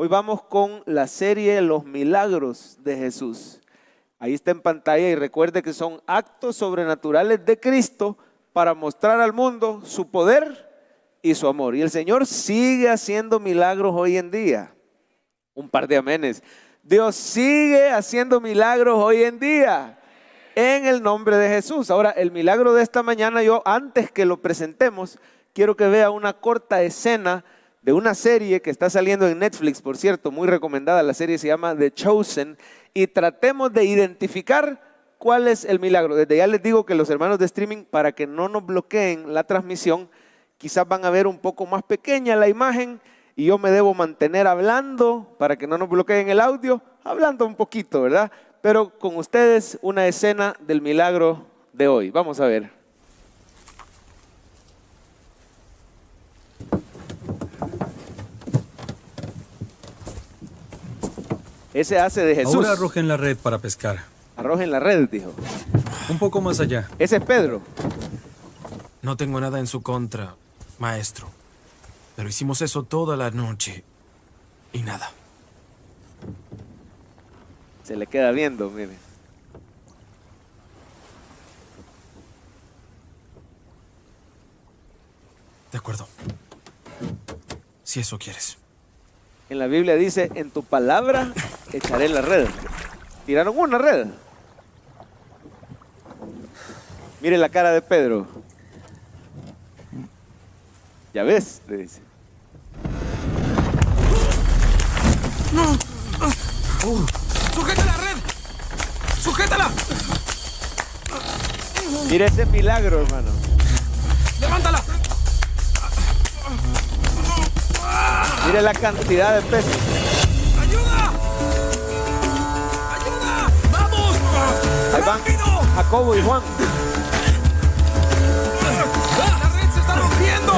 Hoy vamos con la serie Los Milagros de Jesús. Ahí está en pantalla y recuerde que son actos sobrenaturales de Cristo para mostrar al mundo su poder y su amor. Y el Señor sigue haciendo milagros hoy en día. Un par de amenes. Dios sigue haciendo milagros hoy en día en el nombre de Jesús. Ahora, el milagro de esta mañana, yo antes que lo presentemos, quiero que vea una corta escena de una serie que está saliendo en Netflix, por cierto, muy recomendada. La serie se llama The Chosen y tratemos de identificar cuál es el milagro. Desde ya les digo que los hermanos de streaming, para que no nos bloqueen la transmisión, quizás van a ver un poco más pequeña la imagen y yo me debo mantener hablando para que no nos bloqueen el audio, hablando un poquito, ¿verdad? Pero con ustedes una escena del milagro de hoy. Vamos a ver. Ese hace de Jesús. Ahora arrojen la red para pescar. Arrojen la red, dijo. Un poco más allá. Ese es Pedro. No tengo nada en su contra, maestro. Pero hicimos eso toda la noche. Y nada. Se le queda viendo, mire. De acuerdo. Si eso quieres. En la Biblia dice, en tu palabra echaré la red. Tiraron una red. Mire la cara de Pedro. Ya ves, le dice. ¡Sujeta la red! ¡Sujétala! Mire ese milagro, hermano. ¡Levántala! Mire la cantidad de peces. ¡Ayuda! ¡Ayuda! ¡Vamos! Ahí van Jacobo y Juan. ¡La red se está rompiendo!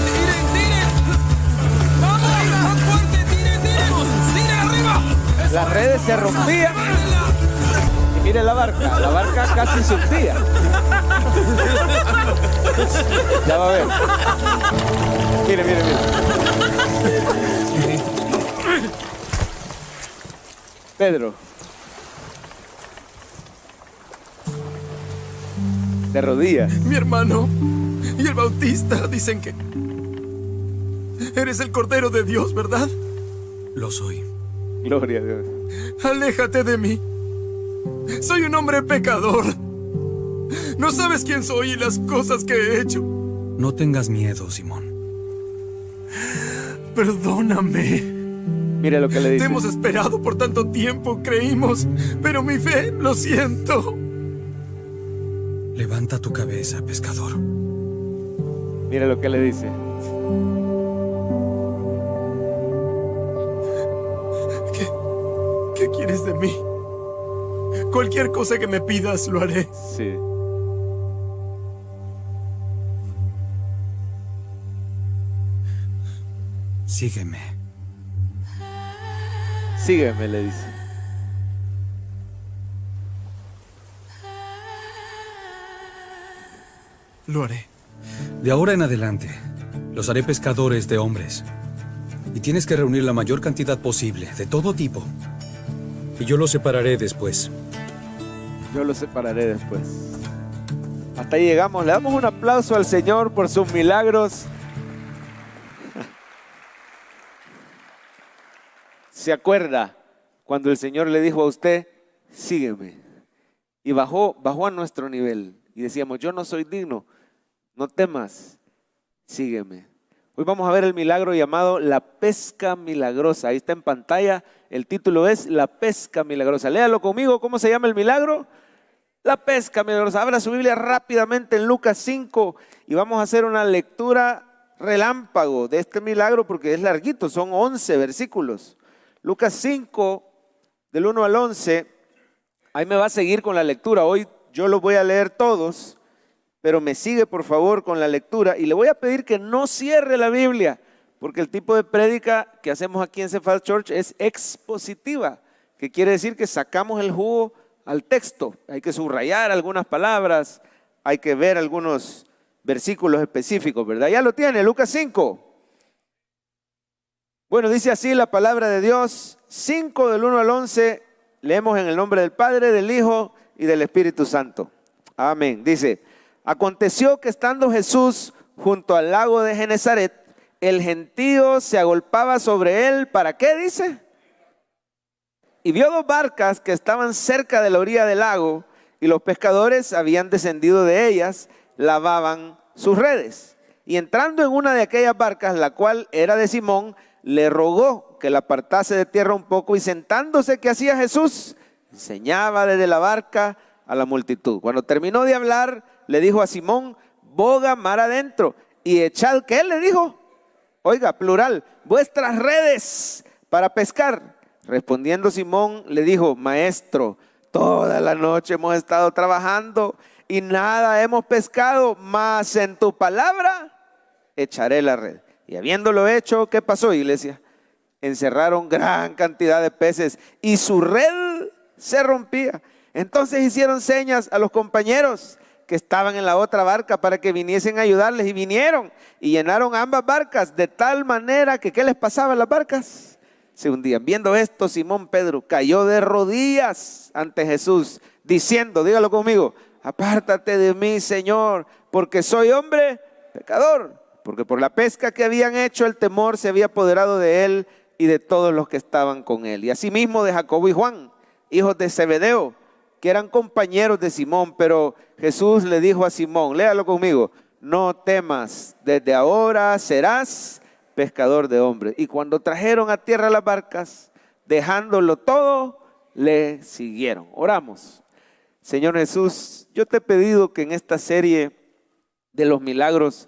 ¡Tiren! ¡Vamos! ¡Más fuerte! ¡Tiren! ¡Tiren arriba! Las redes se rompían. Y mire la barca casi se hundía. Ya va a ver. Mire. Pedro. De rodillas. Mi hermano y el Bautista dicen que eres el Cordero de Dios, ¿verdad? Lo soy. Gloria a Dios. Aléjate de mí. Soy un hombre pecador. No sabes quién soy y las cosas que he hecho. No tengas miedo, Simón. Perdóname. Mire lo que le Te dice. hemos esperado por tanto tiempo, creímos, pero mi fe, lo siento. Levanta tu cabeza, pescador. Mire lo que le dice. ¿Qué quieres de mí? Cualquier cosa que me pidas, lo haré. Sí. Sígueme. Sígueme, le dice. Lo haré. De ahora en adelante, los haré pescadores de hombres. Y tienes que reunir la mayor cantidad posible, de todo tipo. Y yo los separaré después. Yo lo separaré después. Hasta ahí llegamos. Le damos un aplauso al Señor por sus milagros. ¿Se acuerda cuando el Señor le dijo a usted, sígueme? Y bajó a nuestro nivel. Y decíamos, yo no soy digno. No temas, sígueme. Hoy vamos a ver el milagro llamado la pesca milagrosa. Ahí está en pantalla. El título es La pesca milagrosa. Léalo conmigo. ¿Cómo se llama el milagro? La pesca milagrosa. Abra su Biblia rápidamente en Lucas 5 y vamos a hacer una lectura relámpago de este milagro porque es larguito, son 11 versículos. Lucas 5, del 1 al 11. Ahí me va a seguir con la lectura. Hoy yo los voy a leer todos, pero me sigue por favor con la lectura. Y le voy a pedir que no cierre la Biblia, porque el tipo de prédica que hacemos aquí en Cephal Church es expositiva, que quiere decir que sacamos el jugo al texto. Hay que subrayar algunas palabras, hay que ver algunos versículos específicos, ¿verdad? Ya lo tiene, Lucas 5. Bueno, dice así la palabra de Dios, 5 del 1 al 11, leemos en el nombre del Padre, del Hijo y del Espíritu Santo. Amén. Dice, aconteció que estando Jesús junto al lago de Genezaret, el gentío se agolpaba sobre él. ¿Para qué? Dice. Y vio dos barcas que estaban cerca de la orilla del lago, y los pescadores habían descendido de ellas, lavaban sus redes. Y entrando en una de aquellas barcas, la cual era de Simón, le rogó que la apartase de tierra un poco, y sentándose, ¿qué hacía Jesús? Enseñaba desde la barca a la multitud. Cuando terminó de hablar, le dijo a Simón, boga mar adentro y echad, ¿qué le dijo? Oiga, plural, vuestras redes para pescar. Respondiendo Simón, le dijo, maestro, toda la noche hemos estado trabajando y nada hemos pescado, mas en tu palabra echaré la red. Y habiéndolo hecho, ¿qué pasó, iglesia? Encerraron gran cantidad de peces y su red se rompía. Entonces hicieron señas a los compañeros que estaban en la otra barca para que viniesen a ayudarles, y vinieron y llenaron ambas barcas de tal manera que ¿qué les pasaba a las barcas? Se hundían. Viendo esto, Simón Pedro cayó de rodillas ante Jesús, diciendo, dígalo conmigo, apártate de mí, Señor, porque soy hombre pecador. Porque por la pesca que habían hecho, el temor se había apoderado de él y de todos los que estaban con él. Y asimismo de Jacobo y Juan, hijos de Zebedeo, que eran compañeros de Simón. Pero Jesús le dijo a Simón, léalo conmigo, no temas, desde ahora serás pescador de hombres. Y cuando trajeron a tierra las barcas, dejándolo todo, le siguieron. Oramos. Señor Jesús, yo te he pedido que en esta serie de los milagros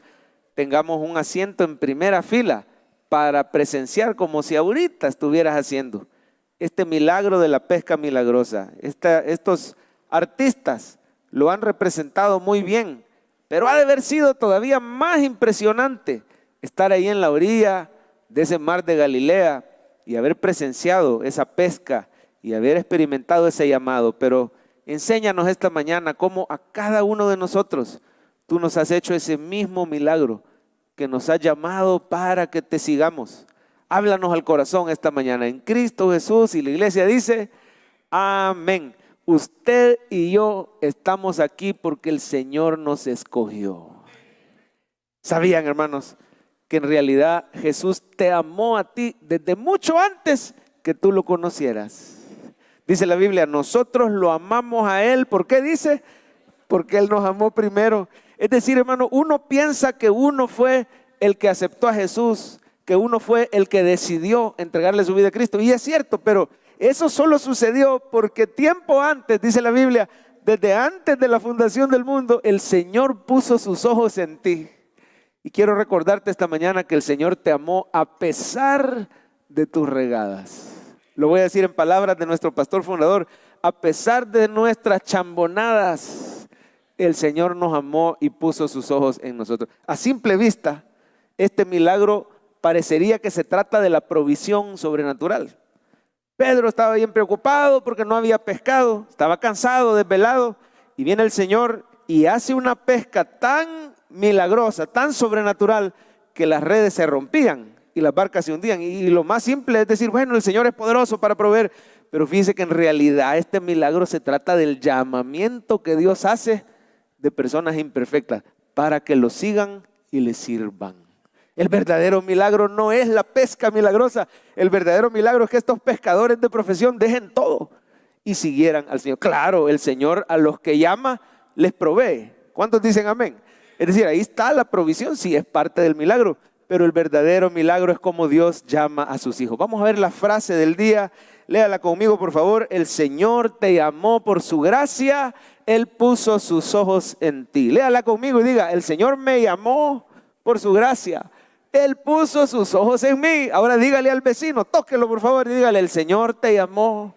tengamos un asiento en primera fila para presenciar como si ahorita estuvieras haciendo este milagro de la pesca milagrosa. Estos artistas lo han representado muy bien, pero ha de haber sido todavía más impresionante estar ahí en la orilla de ese mar de Galilea y haber presenciado esa pesca y haber experimentado ese llamado. Pero enséñanos esta mañana cómo a cada uno de nosotros tú nos has hecho ese mismo milagro, que nos has llamado para que te sigamos. Háblanos al corazón esta mañana en Cristo Jesús. Y la iglesia dice, amén. Usted y yo estamos aquí porque el Señor nos escogió. ¿Sabían, hermanos, que en realidad Jesús te amó a ti desde mucho antes que tú lo conocieras? Dice la Biblia, nosotros lo amamos a Él. ¿Por qué dice? Porque Él nos amó primero. Es decir, hermano, uno piensa que uno fue el que aceptó a Jesús, que uno fue el que decidió entregarle su vida a Cristo. Y es cierto, pero eso solo sucedió porque tiempo antes, dice la Biblia, desde antes de la fundación del mundo, el Señor puso sus ojos en ti. Y quiero recordarte esta mañana que el Señor te amó a pesar de tus regadas. Lo voy a decir en palabras de nuestro pastor fundador, a pesar de nuestras chambonadas, el Señor nos amó y puso sus ojos en nosotros. A simple vista, este milagro parecería que se trata de la provisión sobrenatural. Pedro estaba bien preocupado porque no había pescado, estaba cansado, desvelado, y viene el Señor y hace una pesca tan milagrosa, tan sobrenatural, que las redes se rompían y las barcas se hundían. Y lo más simple es decir, bueno, el Señor es poderoso para proveer, pero fíjense que en realidad este milagro se trata del llamamiento que Dios hace de personas imperfectas para que lo sigan y le sirvan. El verdadero milagro no es la pesca milagrosa. El verdadero milagro es que estos pescadores de profesión dejen todo y siguieran al Señor. Claro, el Señor a los que llama les provee. ¿Cuántos dicen amén? Es decir, ahí está la provisión, sí, es parte del milagro, pero el verdadero milagro es como Dios llama a sus hijos. Vamos a ver la frase del día. Léala conmigo, por favor. El Señor te llamó por su gracia, Él puso sus ojos en ti. Léala conmigo y diga, el Señor me llamó por su gracia, Él puso sus ojos en mí. Ahora dígale al vecino, tóquelo por favor y dígale, el Señor te llamó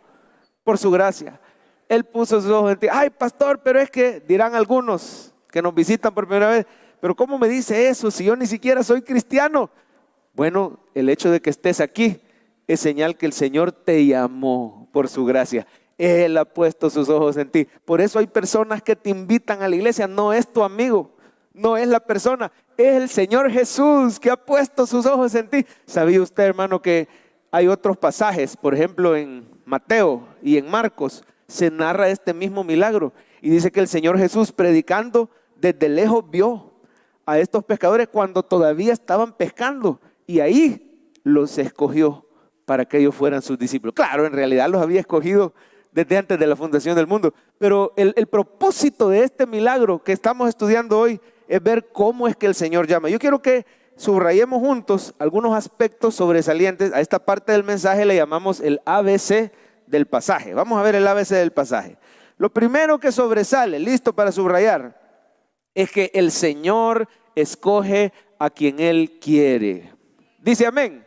por su gracia, Él puso sus ojos en ti. Ay, pastor, pero es que, dirán algunos que nos visitan por primera vez, pero ¿cómo me dice eso si yo ni siquiera soy cristiano? Bueno, el hecho de que estés aquí es señal que el Señor te llamó por su gracia. Él ha puesto sus ojos en ti. Por eso hay personas que te invitan a la iglesia. No es tu amigo, no es la persona, es el Señor Jesús que ha puesto sus ojos en ti. ¿Sabía usted, hermano, que hay otros pasajes? Por ejemplo, en Mateo y en Marcos se narra este mismo milagro. Y dice que el Señor Jesús, predicando, desde lejos vio a estos pescadores cuando todavía estaban pescando. Y ahí los escogió para que ellos fueran sus discípulos. Claro, en realidad los había escogido desde antes de la fundación del mundo. Pero el propósito de este milagro que estamos estudiando hoy es ver cómo es que el Señor llama. Yo quiero que subrayemos juntos algunos aspectos sobresalientes. A esta parte del mensaje le llamamos el ABC del pasaje. Vamos a ver el ABC del pasaje. Lo primero que sobresale, listo para subrayar, es que el Señor escoge a quien Él quiere. Dice amén.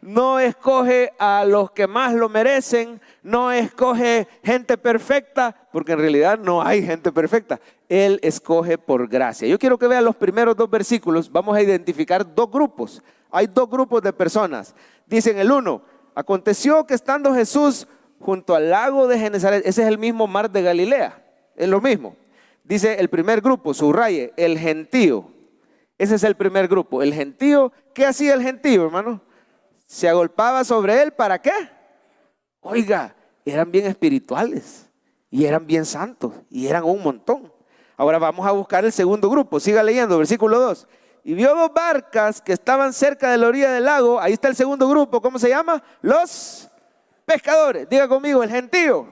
No escoge a los que más lo merecen, no escoge gente perfecta, porque en realidad no hay gente perfecta. Él escoge por gracia. Yo quiero que vean los primeros dos versículos. Vamos a identificar dos grupos. Hay dos grupos de personas. Dice en el 1, aconteció que estando Jesús junto al lago de Genesaret, ese es el mismo mar de Galilea, es lo mismo. Dice el primer grupo, subraye, el gentío. Ese es el primer grupo, el gentío. ¿Qué hacía el gentío, hermano? Se agolpaba sobre él, ¿para qué? Oiga, eran bien espirituales y eran bien santos y eran un montón. Ahora vamos a buscar el segundo grupo. Siga leyendo, versículo 2. Y vio dos barcas que estaban cerca de la orilla del lago. Ahí está el segundo grupo. ¿Cómo se llama? Los pescadores. Diga conmigo, el gentío.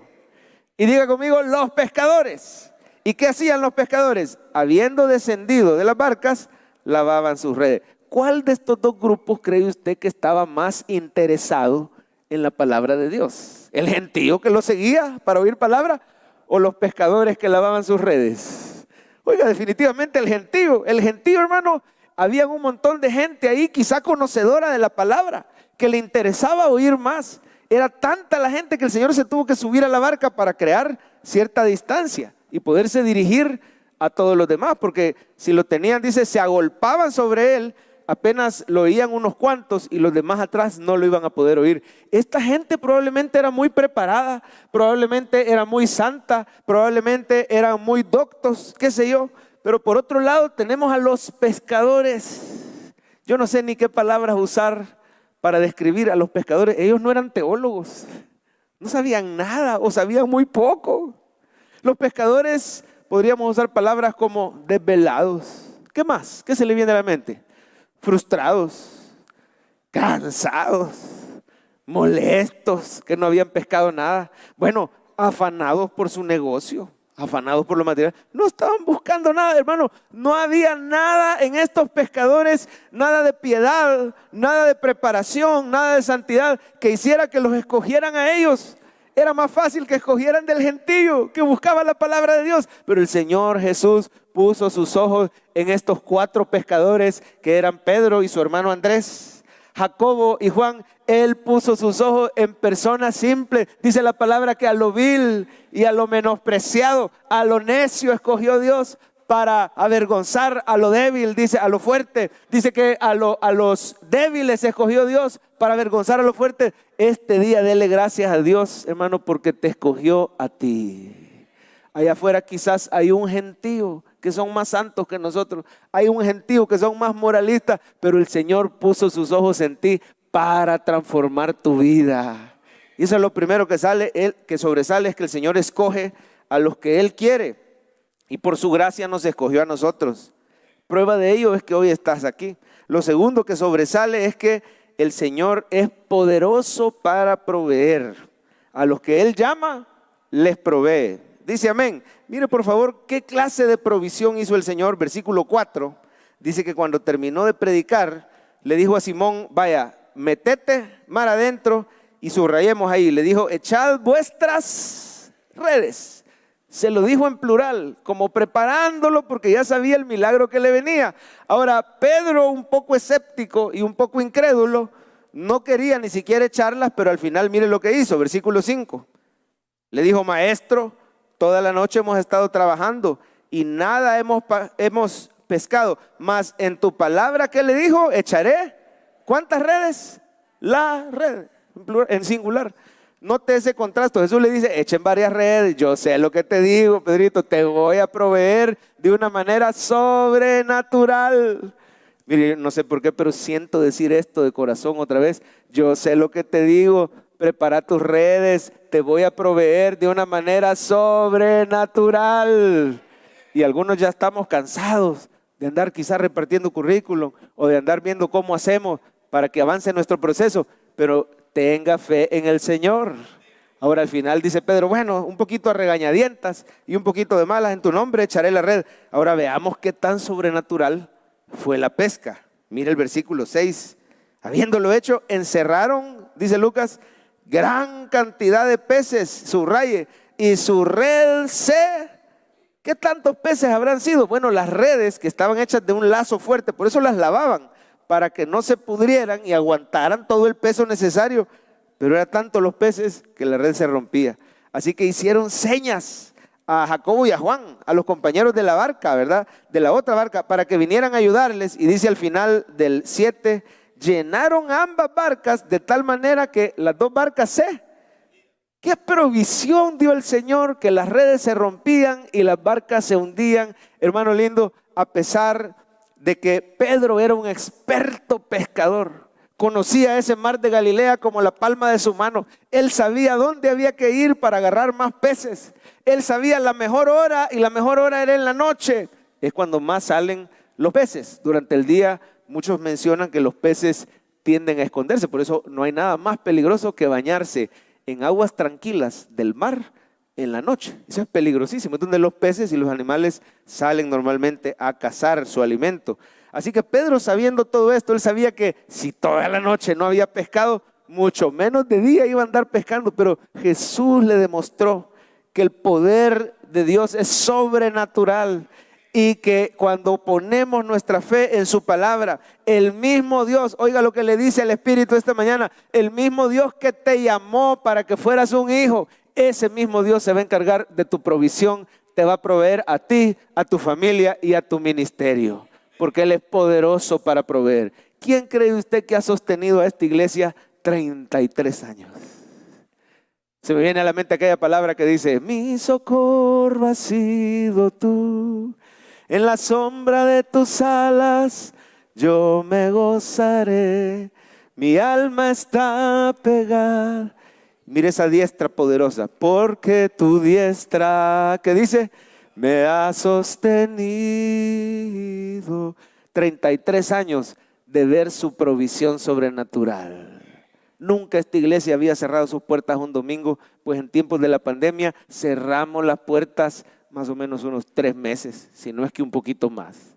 Y diga conmigo, los pescadores. ¿Y qué hacían los pescadores? Habiendo descendido de las barcas, lavaban sus redes. ¿Cuál de estos dos grupos cree usted que estaba más interesado en la palabra de Dios? ¿El gentío que lo seguía para oír palabra o los pescadores que lavaban sus redes? Oiga, definitivamente el gentío. El gentío, hermano, había un montón de gente ahí, quizá conocedora de la palabra, que le interesaba oír más. Era tanta la gente que el Señor se tuvo que subir a la barca para crear cierta distancia y poderse dirigir a todos los demás, porque si lo tenían, dice, se agolpaban sobre él, apenas lo oían unos cuantos y los demás atrás no lo iban a poder oír. Esta gente probablemente era muy preparada, probablemente era muy santa, probablemente eran muy doctos, qué sé yo. Pero por otro lado tenemos a los pescadores. Yo no sé ni qué palabras usar para describir a los pescadores. Ellos no eran teólogos, no sabían nada o sabían muy poco. Los pescadores podríamos usar palabras como desvelados. ¿Qué más? ¿Qué se le viene a la mente? Frustrados, cansados, molestos, que no habían pescado nada. Bueno, afanados por su negocio, afanados por lo material. No estaban buscando nada, hermano. No había nada en estos pescadores, nada de piedad, nada de preparación, nada de santidad que hiciera que los escogieran a ellos. Era más fácil que escogieran del gentío que buscaba la palabra de Dios. Pero el Señor Jesús puso sus ojos en estos 4 pescadores que eran Pedro y su hermano Andrés, Jacobo y Juan. Él puso sus ojos en personas simples. Dice la palabra que a lo vil y a lo menospreciado, a lo necio escogió Dios para avergonzar a lo débil, dice, a lo fuerte. Dice que a los débiles escogió Dios para avergonzar a lo fuerte. Este día dele gracias a Dios, hermano, porque te escogió a ti. Allá afuera quizás hay un gentío que son más santos que nosotros. Hay un gentío que son más moralistas, pero el Señor puso sus ojos en ti para transformar tu vida. Y eso es lo primero que sobresale, es que el Señor escoge a los que Él quiere. Y por su gracia nos escogió a nosotros. Prueba de ello es que hoy estás aquí. Lo segundo que sobresale es que el Señor es poderoso para proveer. A los que Él llama, les provee. Dice amén. Mire por favor qué clase de provisión hizo el Señor. Versículo 4. Dice que cuando terminó de predicar, le dijo a Simón, vaya, metete mar adentro, y subrayemos ahí. Le dijo, echad vuestras redes. Se lo dijo en plural, como preparándolo porque ya sabía el milagro que le venía. Ahora, Pedro, un poco escéptico y un poco incrédulo, no quería ni siquiera echarlas, pero al final mire lo que hizo, versículo 5. Le dijo, maestro, toda la noche hemos estado trabajando y nada hemos pescado, mas en tu palabra, ¿qué le dijo? Echaré, ¿cuántas redes? La red, en singular. Note ese contraste. Jesús le dice, echen varias redes. Yo sé lo que te digo, Pedrito, te voy a proveer de una manera sobrenatural. Mire, no sé por qué, pero siento decir esto de corazón otra vez. Yo sé lo que te digo, prepara tus redes, te voy a proveer de una manera sobrenatural. Y algunos ya estamos cansados de andar quizás repartiendo currículum o de andar viendo cómo hacemos para que avance nuestro proceso, pero tenga fe en el Señor. Ahora al final dice Pedro, bueno, un poquito a regañadientas y un poquito de malas en tu nombre echaré la red. Ahora veamos qué tan sobrenatural fue la pesca. Mira el versículo 6. Habiéndolo hecho, encerraron, dice Lucas, gran cantidad de peces, subraye, y su red se... ¿Qué tantos peces habrán sido? Bueno, las redes que estaban hechas de un lazo fuerte, por eso las lavaban, para que no se pudrieran y aguantaran todo el peso necesario. Pero eran tantos los peces que la red se rompía. Así que hicieron señas a Jacobo y a Juan, a los compañeros de la barca, ¿verdad? De la otra barca, para que vinieran a ayudarles. Y dice al final del 7, llenaron ambas barcas de tal manera que las dos barcas se... ¿Qué provisión dio el Señor? Que las redes se rompían y las barcas se hundían. Hermano lindo, a pesar de que Pedro era un experto pescador, conocía ese mar de Galilea como la palma de su mano. Él sabía dónde había que ir para agarrar más peces. Él sabía la mejor hora y la mejor hora era en la noche. Es cuando más salen los peces. Durante el día muchos mencionan que los peces tienden a esconderse. Por eso no hay nada más peligroso que bañarse en aguas tranquilas del mar en la noche. Eso es peligrosísimo. Es donde los peces y los animales salen normalmente a cazar su alimento. Así que Pedro, sabiendo todo esto, él sabía que si toda la noche no había pescado, mucho menos de día iba a andar pescando. Pero Jesús le demostró que el poder de Dios es sobrenatural y que cuando ponemos nuestra fe en su palabra, el mismo Dios, oiga lo que le dice el Espíritu esta mañana, el mismo Dios que te llamó para que fueras un hijo, ese mismo Dios se va a encargar de tu provisión, te va a proveer a ti, a tu familia y a tu ministerio, porque Él es poderoso para proveer. ¿Quién cree usted que ha sostenido a esta iglesia 33 años? Se me viene a la mente aquella palabra que dice, mi socorro has sido tú. En la sombra de tus alas yo me gozaré, mi alma está pegada. Mire esa diestra poderosa, porque tu diestra, ¿qué dice? Me ha sostenido. 33 años de ver su provisión sobrenatural. Nunca esta iglesia había cerrado sus puertas un domingo, pues en tiempos de la pandemia cerramos las puertas más o menos unos 3 meses, si no es que un poquito más.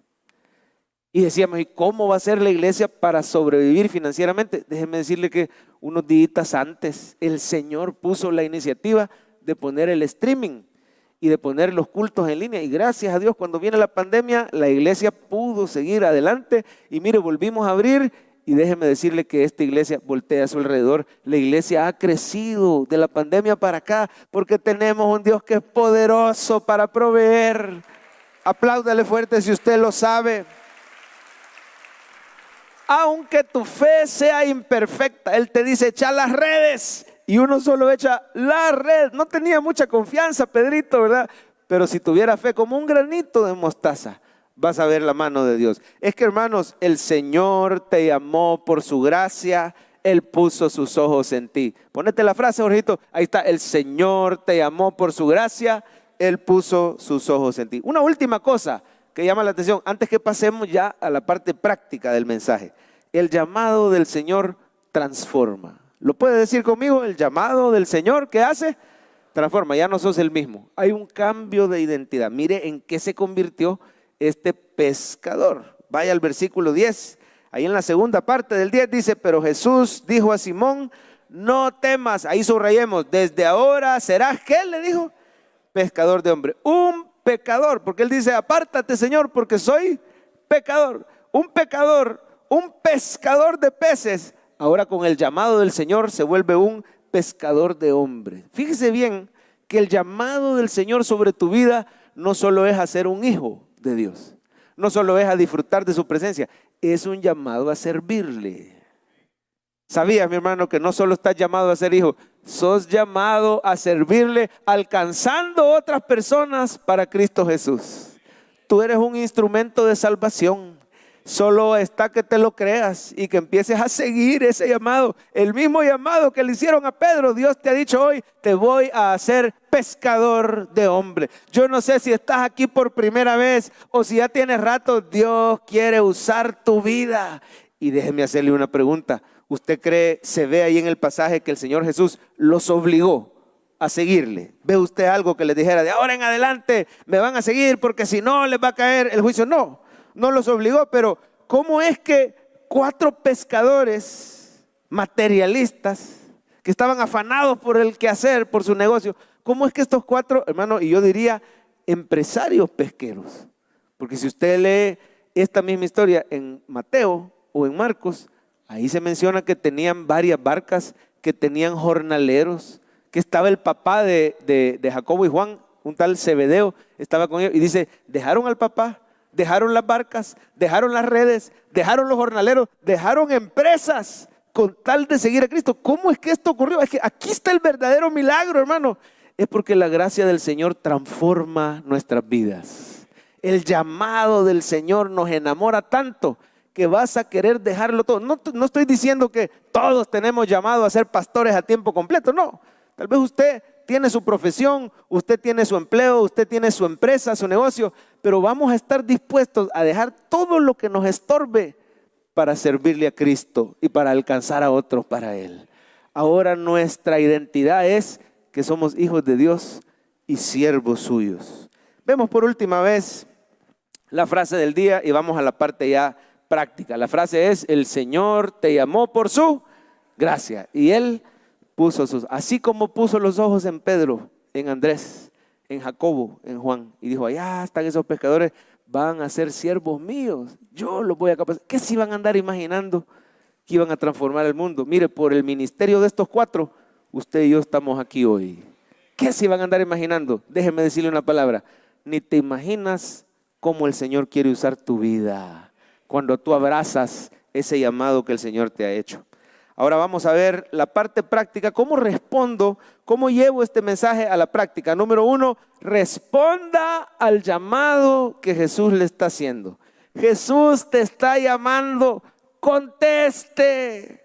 Y decíamos, ¿y cómo va a ser la iglesia para sobrevivir financieramente? Déjeme decirle que unos días antes el Señor puso la iniciativa de poner el streaming y de poner los cultos en línea. Y gracias a Dios, cuando viene la pandemia, la iglesia pudo seguir adelante. Y mire, volvimos a abrir. Y déjeme decirle que esta iglesia voltea a su alrededor. La iglesia ha crecido de la pandemia para acá porque tenemos un Dios que es poderoso para proveer. Apláudale fuerte si usted lo sabe. Aunque tu fe sea imperfecta, Él te dice, echa las redes. Y uno solo echa la red. No tenía mucha confianza, Pedrito, ¿verdad? Pero si tuviera fe como un granito de mostaza, vas a ver la mano de Dios. Es que, hermanos, el Señor te llamó por su gracia, Él puso sus ojos en ti. Ponete la frase, Jorgito. Ahí está, el Señor te llamó por su gracia, Él puso sus ojos en ti. Una última cosa que llama la atención, antes que pasemos ya a la parte práctica del mensaje. El llamado del Señor transforma. ¿Lo puede decir conmigo? El llamado del Señor, ¿qué hace? Transforma, ya no sos el mismo. Hay un cambio de identidad. Mire en qué se convirtió este pescador. Vaya al versículo 10. Ahí en la segunda parte del 10 dice, pero Jesús dijo a Simón, no temas. Ahí subrayemos, desde ahora serás, ¿qué le dijo? Pescador de hombres. Un pecador, porque él dice, apártate, Señor, porque soy pecador. Un pecador, un pescador de peces. Ahora con el llamado del Señor se vuelve un pescador de hombres. Fíjese bien que el llamado del Señor sobre tu vida no solo es a ser un hijo de Dios, no solo es a disfrutar de su presencia, es un llamado a servirle. ¿Sabías, mi hermano, que no solo estás llamado a ser hijo, sos llamado a servirle, alcanzando otras personas para Cristo Jesús? Tú eres un instrumento de salvación. Solo está que te lo creas y que empieces a seguir ese llamado. El mismo llamado que le hicieron a Pedro. Dios te ha dicho hoy, te voy a hacer pescador de hombres. Yo no sé si estás aquí por primera vez o si ya tienes rato. Dios quiere usar tu vida. Y déjeme hacerle una pregunta. ¿Usted cree, se ve ahí en el pasaje que el Señor Jesús los obligó a seguirle? ¿Ve usted algo que les dijera, de ahora en adelante me van a seguir porque si no les va a caer el juicio? No. No los obligó, pero ¿cómo es que 4 pescadores materialistas que estaban afanados por el quehacer, por su negocio, cómo es que estos 4, hermano, y yo diría empresarios pesqueros? Porque si usted lee esta misma historia en Mateo o en Marcos, ahí se menciona que tenían varias barcas, que tenían jornaleros, que estaba el papá de Jacobo y Juan, un tal Zebedeo, estaba con ellos y dice, dejaron al papá, dejaron las barcas, dejaron las redes, dejaron los jornaleros, dejaron empresas con tal de seguir a Cristo. ¿Cómo es que esto ocurrió? Es que aquí está el verdadero milagro, hermano. Es porque la gracia del Señor transforma nuestras vidas. El llamado del Señor nos enamora tanto que vas a querer dejarlo todo. No estoy diciendo que todos tenemos llamado a ser pastores a tiempo completo, no. Tal vez usted tiene su profesión, usted tiene su empleo, usted tiene su empresa, su negocio, pero vamos a estar dispuestos a dejar todo lo que nos estorbe para servirle a Cristo y para alcanzar a otros para Él. Ahora nuestra identidad es que somos hijos de Dios y siervos suyos. Vemos por última vez la frase del día y vamos a la parte ya práctica. La frase es, el Señor te llamó por su gracia y Él puso así como puso los ojos en Pedro, en Andrés, en Jacobo, en Juan, y dijo, allá están esos pescadores, van a ser siervos míos, yo los voy a capacitar. ¿Qué se iban a andar imaginando que iban a transformar el mundo? Mire, por el ministerio de estos 4, usted y yo estamos aquí hoy. ¿Qué se iban a andar imaginando? Déjeme decirle una palabra, ni te imaginas cómo el Señor quiere usar tu vida cuando tú abrazas ese llamado que el Señor te ha hecho. Ahora vamos a ver la parte práctica, cómo respondo, cómo llevo este mensaje a la práctica. Número 1, responda al llamado que Jesús le está haciendo. Jesús te está llamando, conteste.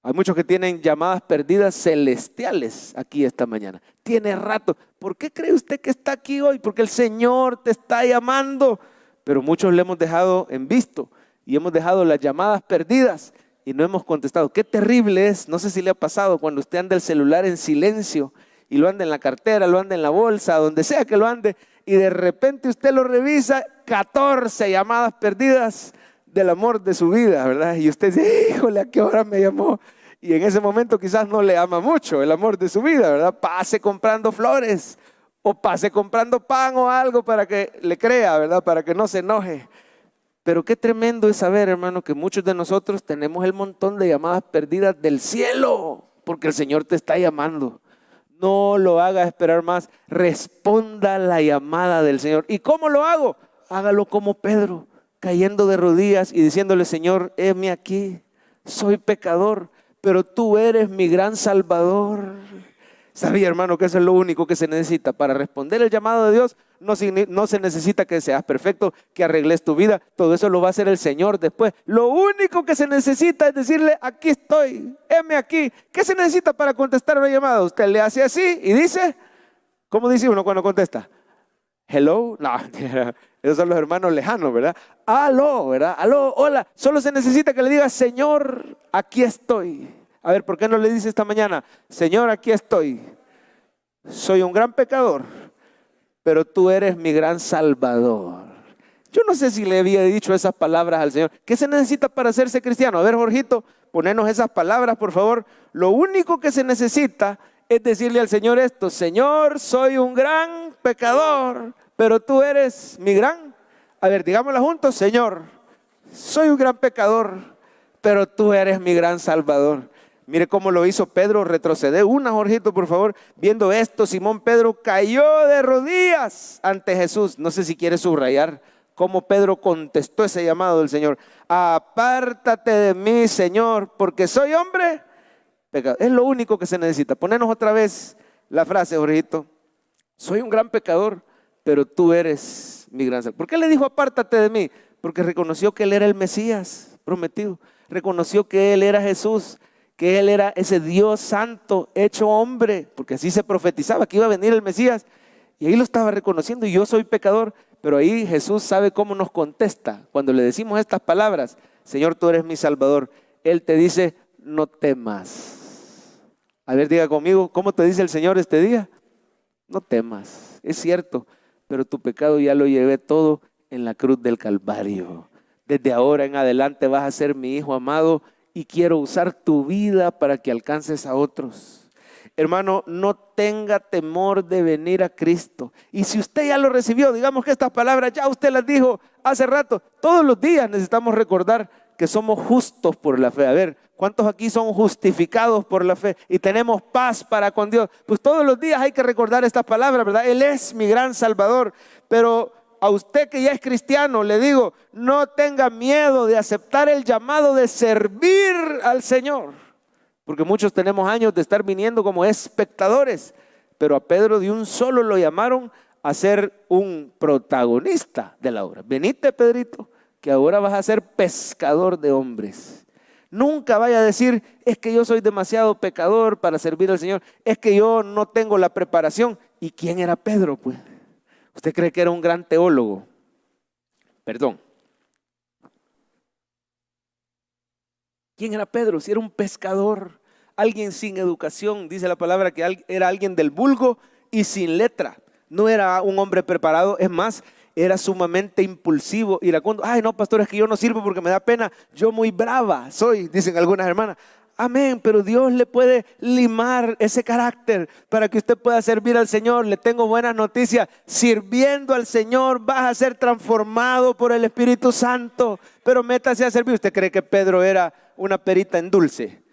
Hay muchos que tienen llamadas perdidas celestiales aquí esta mañana. Tiene rato. ¿Por qué cree usted que está aquí hoy? Porque el Señor te está llamando. Pero muchos le hemos dejado en visto y hemos dejado las llamadas perdidas y no hemos contestado. Qué terrible es, no sé si le ha pasado cuando usted anda el celular en silencio y lo anda en la cartera, lo anda en la bolsa, donde sea que lo ande, y de repente usted lo revisa, 14 llamadas perdidas del amor de su vida, ¿verdad? Y usted dice, híjole, ¿a qué hora me llamó? Y en ese momento quizás no le ama mucho el amor de su vida, ¿verdad? Pase comprando flores o pase comprando pan o algo para que le crea, ¿verdad? Para que no se enoje. Pero qué tremendo es saber, hermano, que muchos de nosotros tenemos el montón de llamadas perdidas del cielo, porque el Señor te está llamando. No lo haga esperar más, responda a la llamada del Señor. ¿Y cómo lo hago? Hágalo como Pedro, cayendo de rodillas y diciéndole, Señor, heme aquí, soy pecador, pero tú eres mi gran Salvador. Sabía, hermano, que eso es lo único que se necesita para responder el llamado de Dios. No se necesita que seas perfecto, que arregles tu vida. Todo eso lo va a hacer el Señor después. Lo único que se necesita es decirle, aquí estoy, heme aquí. ¿Qué se necesita para contestar una llamada? Usted le hace así y dice, ¿cómo dice uno cuando contesta? Hello, no, esos son los hermanos lejanos, ¿verdad? Aló, ¿verdad? Aló, hola. Solo se necesita que le diga, Señor, aquí estoy. A ver, ¿por qué no le dice esta mañana, Señor, aquí estoy? Soy un gran pecador, pero tú eres mi gran Salvador. Yo no sé si le había dicho esas palabras al Señor. ¿Qué se necesita para hacerse cristiano? A ver, Jorgito, ponernos esas palabras, por favor. Lo único que se necesita es decirle al Señor esto, Señor, soy un gran pecador, pero tú eres mi gran. A ver, digámoslo juntos, Señor, soy un gran pecador, pero tú eres mi gran Salvador. Mire cómo lo hizo Pedro, retrocede una, Jorgito, por favor. Viendo esto, Simón Pedro cayó de rodillas ante Jesús. No sé si quiere subrayar cómo Pedro contestó ese llamado del Señor. Apártate de mí, Señor, porque soy hombre pecador. Es lo único que se necesita. Ponernos otra vez la frase, Jorgito. Soy un gran pecador, pero tú eres mi gran Salvador. ¿Por qué le dijo apártate de mí? porque reconoció que Él era el Mesías prometido, reconoció que Él era Jesús, que Él era ese Dios santo hecho hombre, porque así se profetizaba que iba a venir el Mesías, y ahí lo estaba reconociendo, y yo soy pecador. Pero ahí Jesús sabe cómo nos contesta cuando le decimos estas palabras: Señor, tú eres mi Salvador. Él te dice: no temas. A ver, diga conmigo, ¿cómo te dice el Señor este día? No temas. Es cierto, pero tu pecado ya lo llevé todo en la cruz del Calvario. Desde ahora en adelante vas a ser mi hijo amado y quiero usar tu vida para que alcances a otros. Hermano, no tenga temor de venir a Cristo. Y si usted ya lo recibió, digamos que estas palabras ya usted las dijo hace rato, todos los días necesitamos recordar que somos justos por la fe. A ver, ¿cuántos aquí son justificados por la fe y tenemos paz para con Dios? Pues todos los días hay que recordar estas palabras, ¿verdad? Él es mi gran Salvador. Pero a usted que ya es cristiano, le digo, no tenga miedo de aceptar el llamado de servir al Señor. Porque muchos tenemos años de estar viniendo como espectadores, pero a Pedro de un solo lo llamaron a ser un protagonista de la obra. Venite, Pedrito, que ahora vas a ser pescador de hombres. Nunca vaya a decir: es que yo soy demasiado pecador para servir al Señor, es que yo no tengo la preparación. ¿Y quién era Pedro, pues? ¿Usted cree que era un gran teólogo? Perdón. ¿Quién era Pedro? Si era un pescador, alguien sin educación, dice la palabra que era alguien del vulgo y sin letra. No era un hombre preparado, es más, era sumamente impulsivo, iracundo. Ay, no, pastor, es que yo no sirvo porque me da pena, yo muy brava soy, dicen algunas hermanas. Amén, pero Dios le puede limar ese carácter para que usted pueda servir al Señor. Le tengo buenas noticias: sirviendo al Señor vas a ser transformado por el Espíritu Santo. Pero métase a servir. ¿Usted cree que Pedro era una perita en dulce?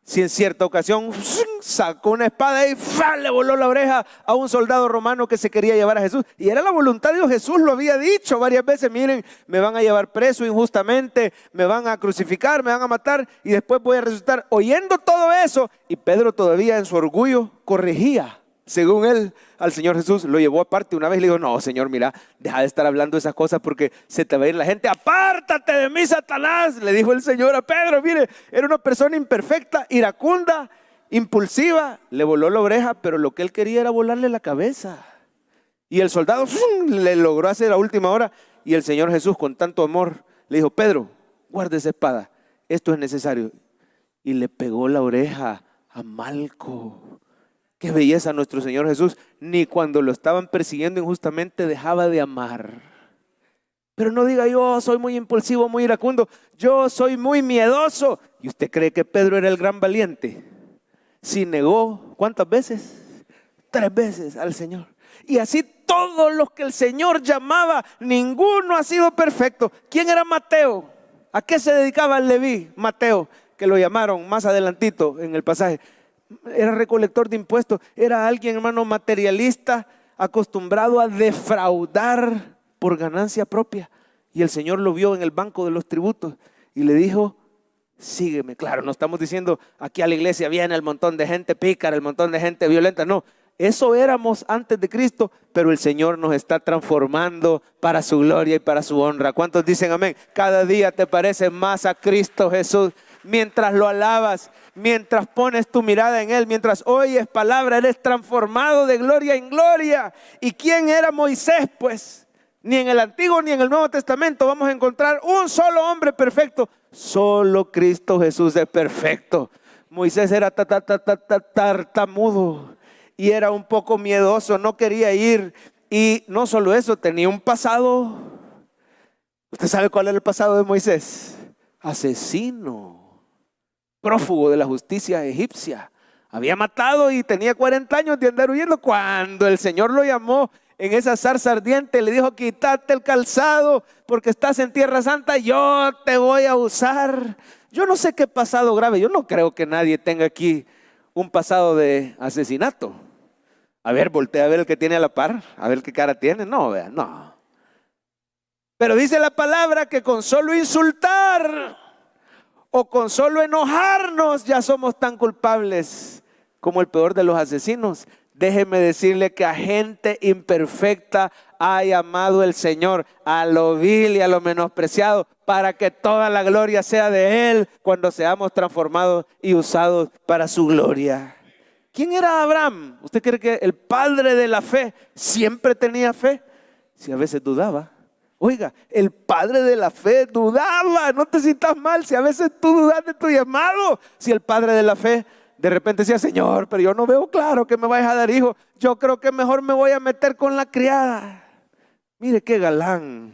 Si en cierta ocasión sacó una espada y le voló la oreja a un soldado romano que se quería llevar a Jesús. Y era la voluntad de Dios, Jesús lo había dicho varias veces: miren, me van a llevar preso injustamente, me van a crucificar, me van a matar y después voy a resucitar. Oyendo todo eso, y Pedro todavía en su orgullo corregía, según él, al Señor Jesús. Lo llevó aparte una vez y le dijo: no, Señor, mira, deja de estar hablando esas cosas porque se te va a ir la gente. Apártate de mí, Satanás, le dijo el Señor a Pedro. Mire, era una persona imperfecta, iracunda, impulsiva. Le voló la oreja, pero lo que él quería era volarle la cabeza. Y el soldado le logró hacer a última hora. Y el Señor Jesús, con tanto amor, le dijo: Pedro, guarda esa espada, esto es necesario. Y le pegó la oreja a Malco. Qué belleza nuestro Señor Jesús. Ni cuando lo estaban persiguiendo injustamente dejaba de amar. Pero no diga: yo soy muy impulsivo, muy iracundo, yo soy muy miedoso. ¿Y usted cree que Pedro era el gran valiente? Si negó, ¿cuántas veces? 3 veces al Señor. Y así todos los que el Señor llamaba, ninguno ha sido perfecto. ¿Quién era Mateo? ¿A qué se dedicaba el Leví? Mateo, que lo llamaron más adelantito en el pasaje. Era recolector de impuestos, era alguien, hermano, materialista, acostumbrado a defraudar por ganancia propia. Y el Señor lo vio en el banco de los tributos y le dijo: sígueme. Claro, no estamos diciendo aquí a la iglesia viene el montón de gente pícara, el montón de gente violenta. No, eso éramos antes de Cristo, pero el Señor nos está transformando para su gloria y para su honra. ¿Cuántos dicen amén? Cada día te pareces más a Cristo Jesús. Mientras lo alabas, mientras pones tu mirada en Él, mientras oyes palabra, eres transformado de gloria en gloria. ¿Y quién era Moisés? Pues ni en el Antiguo ni en el Nuevo Testamento vamos a encontrar un solo hombre perfecto. Solo Cristo Jesús es perfecto. Moisés era tartamudo y era un poco miedoso, no quería ir. Y no solo eso, tenía un pasado. ¿Usted sabe cuál era el pasado de Moisés? Asesino. Prófugo de la justicia egipcia. Había matado y tenía 40 años de andar huyendo. Cuando el Señor lo llamó en esa zarza ardiente, le dijo: quítate el calzado porque estás en tierra santa, yo te voy a usar. Yo no sé qué pasado grave. Yo no creo que nadie tenga aquí un pasado de asesinato. A ver, voltea a ver el que tiene a la par, a ver qué cara tiene. No, vea, no. Pero dice la palabra que con solo insultar o con solo enojarnos ya somos tan culpables como el peor de los asesinos. Déjeme decirle que a gente imperfecta ha llamado el Señor, a lo vil y a lo menospreciado, para que toda la gloria sea de Él cuando seamos transformados y usados para su gloria. ¿Quién era Abraham? ¿Usted cree que el padre de la fe siempre tenía fe? Si a veces dudaba. Oiga, el padre de la fe dudaba. No te sientas mal si a veces tú dudas de tu llamado. Si el padre de la fe de repente decía, Señor, pero yo no veo claro que me vayas a dar hijo. Yo creo que mejor me voy a meter con la criada. Mire qué galán.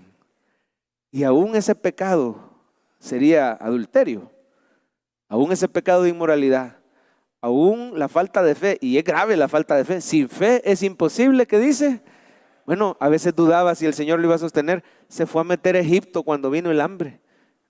Y aún ese pecado sería adulterio. Aún ese pecado de inmoralidad. Aún la falta de fe. Y es grave la falta de fe. Sin fe es imposible, ¿qué dice? Bueno, a veces dudaba si el Señor lo iba a sostener. Se fue a meter a Egipto cuando vino el hambre.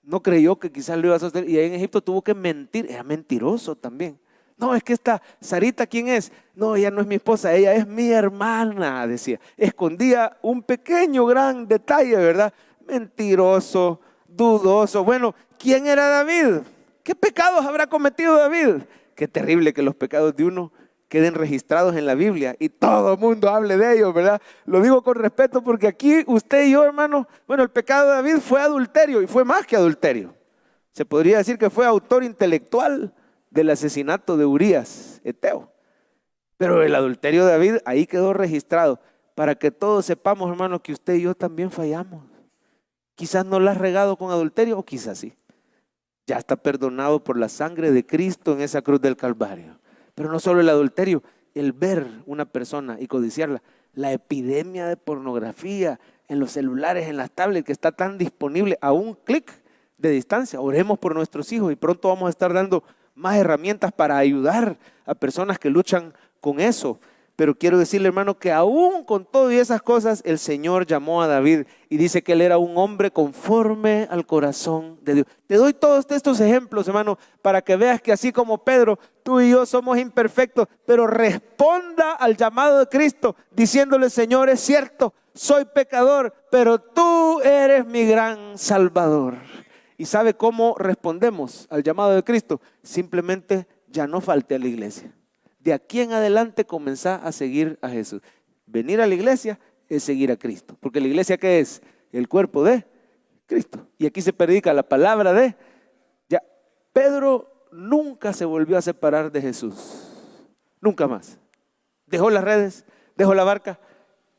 No creyó que quizás lo iba a sostener. Y ahí en Egipto tuvo que mentir. Era mentiroso también. No, es que esta Sarita, ¿quién es? No, ella no es mi esposa, ella es mi hermana, decía. Escondía un pequeño, gran detalle, ¿verdad? Mentiroso, dudoso. Bueno, ¿quién era David? ¿Qué pecados habrá cometido David? Qué terrible que los pecados de uno queden registrados en la Biblia y todo el mundo hable de ellos, ¿verdad? Lo digo con respeto porque aquí usted y yo, hermano, bueno, el pecado de David fue adulterio y fue más que adulterio. Se podría decir que fue autor intelectual del asesinato de Urías, Eteo. Pero el adulterio de David ahí quedó registrado para que todos sepamos, hermano, que usted y yo también fallamos. Quizás no la has regado con adulterio o quizás sí. Ya está perdonado por la sangre de Cristo en esa cruz del Calvario. Pero no solo el adulterio, el ver una persona y codiciarla. La epidemia de pornografía en los celulares, en las tablets, que está tan disponible a un clic de distancia. Oremos por nuestros hijos y pronto vamos a estar dando más herramientas para ayudar a personas que luchan con eso. Pero quiero decirle, hermano, que aún con todo y esas cosas, el Señor llamó a David y dice que él era un hombre conforme al corazón de Dios. Te doy todos estos ejemplos, hermano, para que veas que así como Pedro, tú y yo somos imperfectos, pero responda al llamado de Cristo diciéndole, Señor, es cierto, soy pecador, pero tú eres mi gran Salvador. ¿Y sabe cómo respondemos al llamado de Cristo? Simplemente ya no falte a la iglesia. De aquí en adelante comenzá a seguir a Jesús. Venir a la iglesia es seguir a Cristo. Porque la iglesia, ¿qué es? El cuerpo de Cristo. Y aquí se predica la palabra de... Ya, Pedro nunca se volvió a separar de Jesús. Nunca más. Dejó las redes, dejó la barca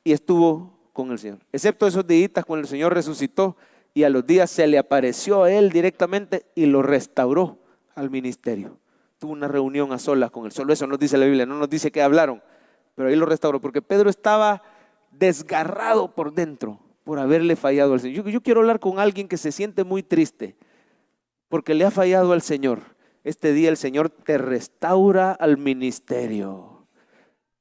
y estuvo con el Señor. Excepto esos días cuando el Señor resucitó y a los días se le apareció a él directamente y lo restauró al ministerio. Tuvo una reunión a solas con él. Solo eso nos dice la Biblia, no nos dice que hablaron, pero ahí lo restauró, porque Pedro estaba desgarrado por dentro por haberle fallado al Señor. Yo quiero hablar con alguien que se siente muy triste porque le ha fallado al Señor. Este día el Señor te restaura al ministerio.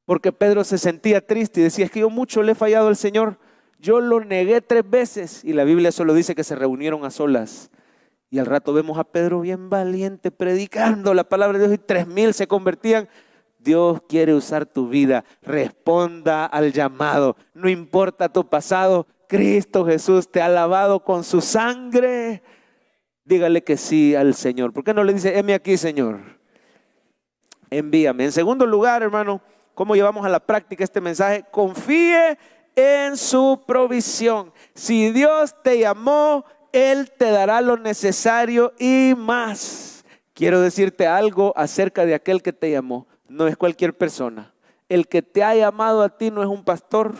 Porque Pedro se sentía triste y decía, es que yo mucho le he fallado al Señor. Yo lo negué 3 veces y la Biblia solo dice que se reunieron a solas. Y al rato vemos a Pedro bien valiente predicando la palabra de Dios y 3000 se convertían. Dios quiere usar tu vida. Responda al llamado. No importa tu pasado. Cristo Jesús te ha lavado con su sangre. Dígale que sí al Señor. ¿Por qué no le dice, heme aquí, Señor? Envíame. En segundo lugar, hermano, ¿cómo llevamos a la práctica este mensaje? Confíe en su provisión. Si Dios te llamó, Él te dará lo necesario y más. Quiero decirte algo acerca de aquel que te llamó. No es cualquier persona. El que te ha llamado a ti no es un pastor.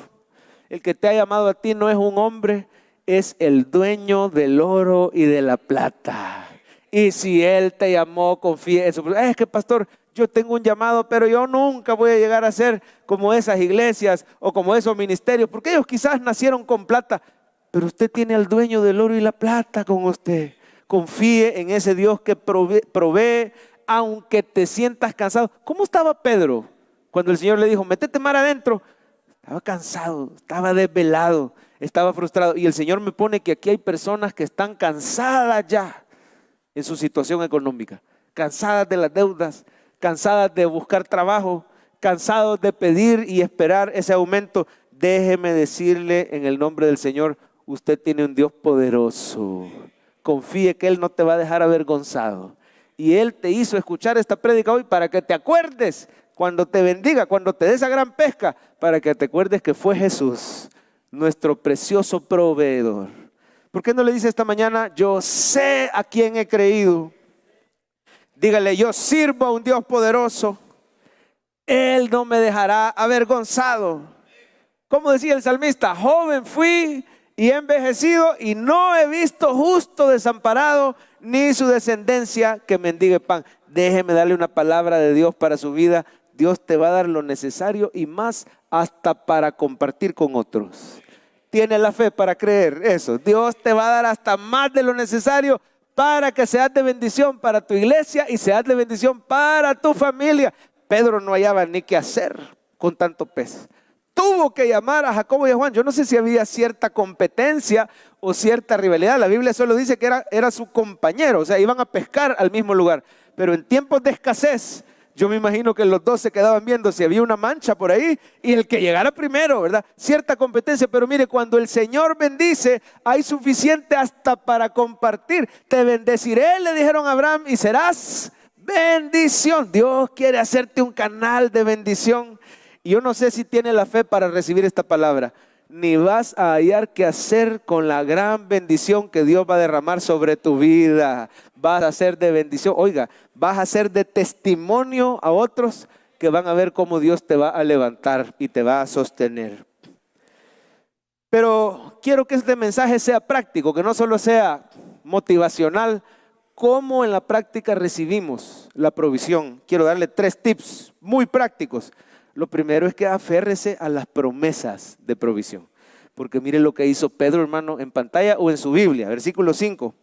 El que te ha llamado a ti no es un hombre. Es el dueño del oro y de la plata. Y si Él te llamó, confía en su provisión. Es que, pastor, yo tengo un llamado, pero yo nunca voy a llegar a ser como esas iglesias o como esos ministerios, porque ellos quizás nacieron con plata. Pero usted tiene al dueño del oro y la plata con usted. Confíe en ese Dios que provee, aunque te sientas cansado. ¿Cómo estaba Pedro cuando el Señor le dijo, métete mar adentro? Estaba cansado, estaba desvelado, estaba frustrado. Y el Señor me pone que aquí hay personas que están cansadas ya en su situación económica. Cansadas de las deudas, cansadas de buscar trabajo, cansados de pedir y esperar ese aumento. Déjeme decirle en el nombre del Señor, usted tiene un Dios poderoso. Confíe que Él no te va a dejar avergonzado. Y Él te hizo escuchar esta prédica hoy para que te acuerdes cuando te bendiga, cuando te dé esa gran pesca, para que te acuerdes que fue Jesús, nuestro precioso proveedor. ¿Por qué no le dice esta mañana, yo sé a quién he creído? Dígale, yo sirvo a un Dios poderoso. Él no me dejará avergonzado. Como decía el salmista, joven fui y he envejecido y no he visto justo desamparado, ni su descendencia que mendigue pan. Déjeme darle una palabra de Dios para su vida. Dios te va a dar lo necesario y más hasta para compartir con otros. Tiene la fe para creer eso. Dios te va a dar hasta más de lo necesario para que seas de bendición para tu iglesia y seas de bendición para tu familia. Pedro no hallaba ni qué hacer con tanto pez. Tuvo que llamar a Jacobo y a Juan. Yo no sé si había cierta competencia o cierta rivalidad. La Biblia solo dice que era su compañero, o sea, iban a pescar al mismo lugar. Pero en tiempos de escasez, yo me imagino que los dos se quedaban viendo si había una mancha por ahí y el que llegara primero, ¿verdad? Cierta competencia, pero mire, cuando el Señor bendice, hay suficiente hasta para compartir. Te bendeciré, le dijeron a Abraham, y serás bendición. Dios quiere hacerte un canal de bendición. Y yo no sé si tiene la fe para recibir esta palabra. Ni vas a hallar qué hacer con la gran bendición que Dios va a derramar sobre tu vida. Vas a ser de bendición. Oiga, vas a ser de testimonio a otros que van a ver cómo Dios te va a levantar y te va a sostener. Pero quiero que este mensaje sea práctico, que no solo sea motivacional. ¿Cómo en la práctica recibimos la provisión? Quiero darle 3 tips muy prácticos. Lo primero es que aférrese a las promesas de provisión. Porque mire lo que hizo Pedro, hermano, en pantalla o en su Biblia. Versículo 5.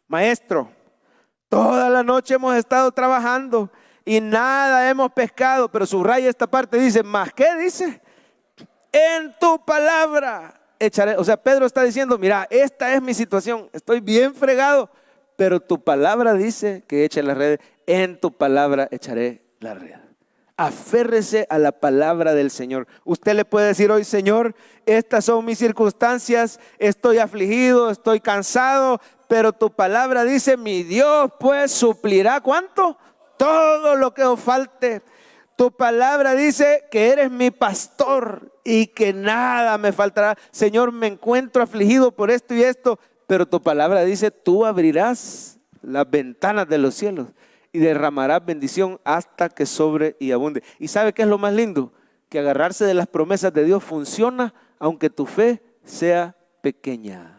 Maestro, toda la noche hemos estado trabajando y nada hemos pescado. Pero subraya esta parte, dice, ¿más qué dice? En tu palabra echaré. O sea, Pedro está diciendo, mira, esta es mi situación. Estoy bien fregado, pero tu palabra dice que eche las redes. En tu palabra echaré la red. Aférrese a la palabra del Señor. Usted le puede decir hoy, Señor, estas son mis circunstancias, estoy afligido, estoy cansado, pero tu palabra dice, mi Dios pues suplirá, ¿cuánto? Todo lo que os falte. Tu palabra dice que eres mi pastor y que nada me faltará. Señor, me encuentro afligido por esto y esto, pero tu palabra dice, tú abrirás las ventanas de los cielos y derramarás bendición hasta que sobre y abunde. ¿Y sabe qué es lo más lindo? Que agarrarse de las promesas de Dios funciona aunque tu fe sea pequeña.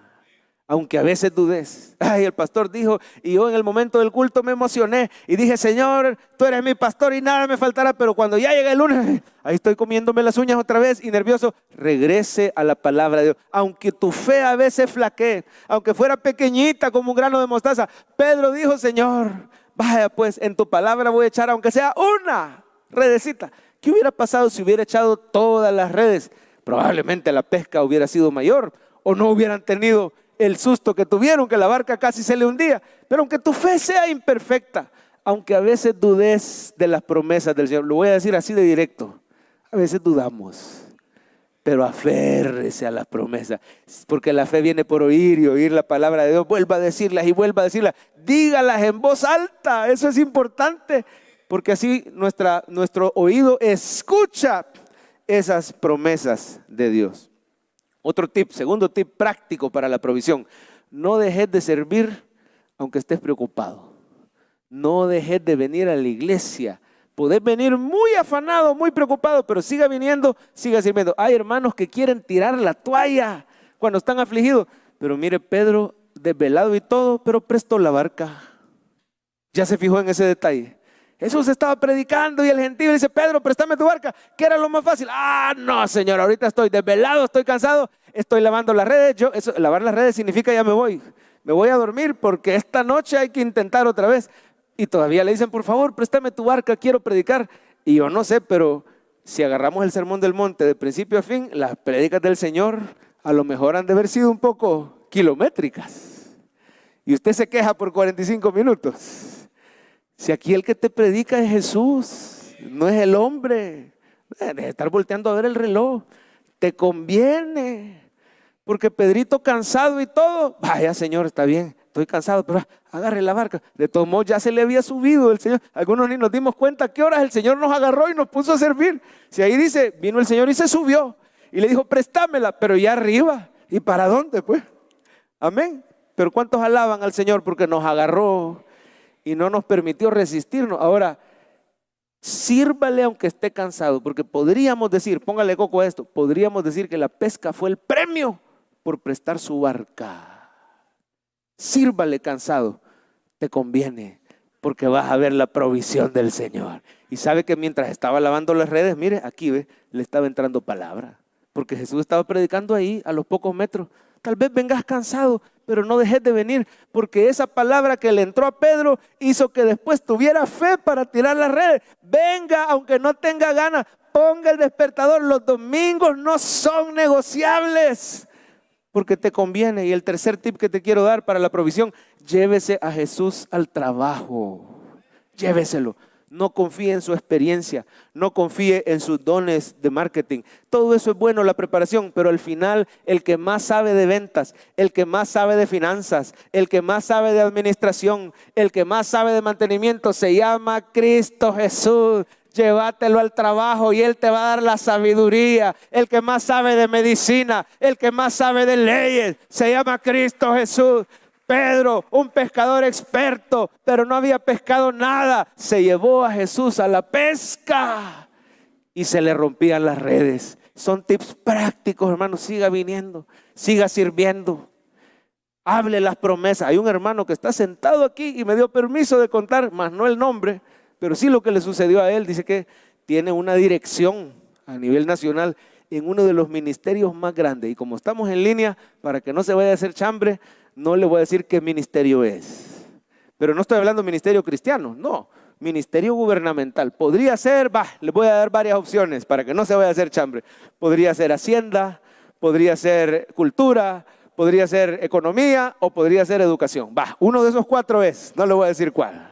Aunque a veces dudes. Ay, el pastor dijo, y yo en el momento del culto me emocioné y dije, Señor, tú eres mi pastor y nada me faltará. Pero cuando ya llega el lunes, ahí estoy comiéndome las uñas otra vez y nervioso. Regrese a la palabra de Dios. Aunque tu fe a veces flaquee, aunque fuera pequeñita como un grano de mostaza. Pedro dijo, Señor, vaya pues, en tu palabra voy a echar aunque sea una redecita. ¿Qué hubiera pasado si hubiera echado todas las redes? Probablemente la pesca hubiera sido mayor o no hubieran tenido el susto que tuvieron, que la barca casi se le hundía. Pero aunque tu fe sea imperfecta, aunque a veces dudes de las promesas del Señor, lo voy a decir así de directo, a veces dudamos, pero aférrese a las promesas, porque la fe viene por oír y oír la palabra de Dios. Vuelva a decirlas y vuelva a decirlas, dígalas en voz alta, eso es importante, porque así nuestro oído escucha esas promesas de Dios. Otro tip, segundo tip práctico para la provisión: no dejes de servir aunque estés preocupado. No dejes de venir a la iglesia. Podés venir muy afanado, muy preocupado, pero siga viniendo, siga sirviendo. Hay hermanos que quieren tirar la toalla cuando están afligidos. Pero mire, Pedro, desvelado y todo, pero prestó la barca. Ya se fijó en ese detalle. Jesús estaba predicando y el gentío dice, Pedro, préstame tu barca, que era lo más fácil. Ah, no, Señor, ahorita estoy desvelado, estoy cansado, estoy lavando las redes. Lavar las redes significa ya me voy a dormir porque esta noche hay que intentar otra vez. Y todavía le dicen, por favor, préstame tu barca, quiero predicar. Y yo no sé, pero si agarramos el sermón del monte de principio a fin, las prédicas del Señor a lo mejor han de haber sido un poco kilométricas. Y usted se queja por 45 minutos. Si aquí el que te predica es Jesús, no es el hombre. Deja de estar volteando a ver el reloj. Te conviene. Porque Pedrito cansado y todo, vaya Señor, está bien, estoy cansado, pero agarre la barca. De todos modos ya se le había subido el Señor. Algunos ni nos dimos cuenta a qué horas el Señor nos agarró y nos puso a servir. Si ahí dice, vino el Señor y se subió y le dijo, préstamela, pero ya arriba. ¿Y para dónde pues? Amén. Pero ¿cuántos alaban al Señor porque nos agarró y no nos permitió resistirnos? Ahora, sírvale aunque esté cansado, porque podríamos decir, póngale coco a esto, podríamos decir que la pesca fue el premio por prestar su barca. Sírvale cansado, te conviene, porque vas a ver la provisión del Señor. Y sabe que mientras estaba lavando las redes, mire, aquí ve, le estaba entrando palabra, porque Jesús estaba predicando ahí a los pocos metros. Tal vez vengas cansado, pero no dejes de venir, porque esa palabra que le entró a Pedro hizo que después tuviera fe para tirar las redes. Venga, aunque no tenga ganas, ponga el despertador. Los domingos no son negociables, porque te conviene. Y el tercer tip que te quiero dar para la provisión, llévese a Jesús al trabajo. Lléveselo. No confíe en su experiencia, no confíe en sus dones de marketing. Todo eso es bueno, la preparación, pero al final el que más sabe de ventas, el que más sabe de finanzas, el que más sabe de administración, el que más sabe de mantenimiento se llama Cristo Jesús. Llévatelo al trabajo y Él te va a dar la sabiduría. El que más sabe de medicina, el que más sabe de leyes, se llama Cristo Jesús. Pedro, un pescador experto, pero no había pescado nada, se llevó a Jesús a la pesca y se le rompían las redes. Son tips prácticos, hermano. Siga viniendo, siga sirviendo, hable las promesas. Hay un hermano que está sentado aquí y me dio permiso de contar, más no el nombre, pero sí lo que le sucedió a él. Dice que tiene una dirección a nivel nacional en uno de los ministerios más grandes. Y como estamos en línea, para que no se vaya a hacer chambre, no le voy a decir qué ministerio es. Pero no estoy hablando de ministerio cristiano, no. Ministerio gubernamental. Podría ser, le voy a dar varias opciones para que no se vaya a hacer chambre. Podría ser Hacienda, podría ser Cultura, podría ser Economía o podría ser Educación. Uno de esos cuatro es, no le voy a decir cuál.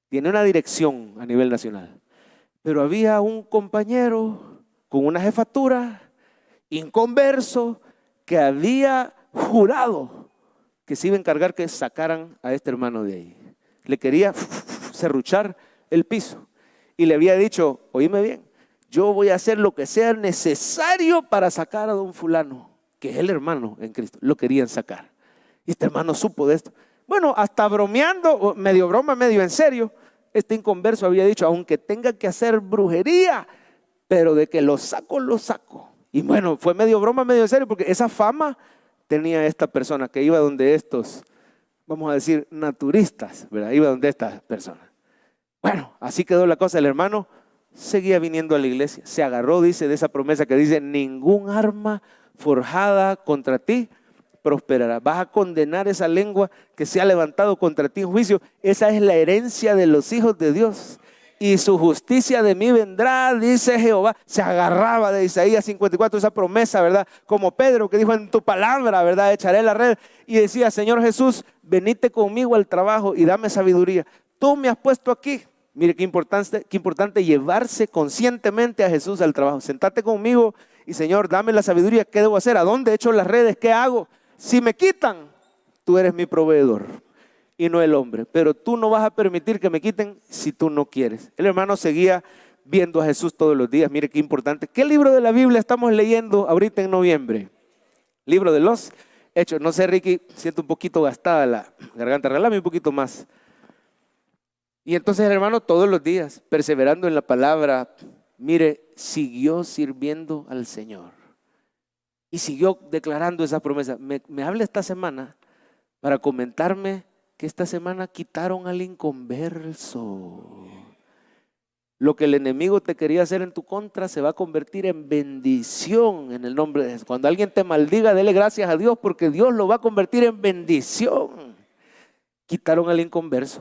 Tiene una dirección a nivel nacional. Pero había un compañero con una jefatura inconverso que había jurado que se iba a encargar que sacaran a este hermano de ahí. Le quería serruchar el piso y le había dicho, oíme bien, yo voy a hacer lo que sea necesario para sacar a don fulano, que es el hermano en Cristo. Lo querían sacar. Y este hermano supo de esto. Bueno, hasta bromeando, medio broma, medio en serio, este inconverso había dicho, aunque tenga que hacer brujería, pero de que lo saco, lo saco. Y bueno, fue medio broma, medio en serio, porque esa fama tenía esta persona que iba donde estos, vamos a decir, naturistas, ¿verdad? Iba donde estas personas. Bueno, así quedó la cosa. El hermano seguía viniendo a la iglesia. Se agarró, dice, de esa promesa que dice, ningún arma forjada contra ti prosperará. Vas a condenar esa lengua que se ha levantado contra ti en juicio. Esa es la herencia de los hijos de Dios. Y su justicia de mí vendrá, dice Jehová. Se agarraba de Isaías 54, esa promesa, ¿verdad? Como Pedro que dijo, en tu palabra, ¿verdad? Echaré la red. Y decía, Señor Jesús, venite conmigo al trabajo y dame sabiduría. Tú me has puesto aquí. Mire qué importante llevarse conscientemente a Jesús al trabajo. Sentate conmigo y Señor, dame la sabiduría. ¿Qué debo hacer? ¿A dónde echo las redes? ¿Qué hago? Si me quitan, tú eres mi proveedor y no el hombre, pero tú no vas a permitir que me quiten si tú no quieres. El hermano seguía viendo a Jesús todos los días. Mire qué importante. ¿Qué libro de la Biblia estamos leyendo ahorita en noviembre? Libro de los Hechos. No sé, Ricky, siento un poquito gastada la garganta. Regálame un poquito más. Y entonces el hermano todos los días, perseverando en la palabra, mire, siguió sirviendo al Señor. Y siguió declarando esa promesa. Me habla esta semana para comentarme que esta semana quitaron al inconverso. Lo que el enemigo te quería hacer en tu contra se va a convertir en bendición en el nombre de Jesús. Cuando alguien te maldiga, dele gracias a Dios porque Dios lo va a convertir en bendición. Quitaron al inconverso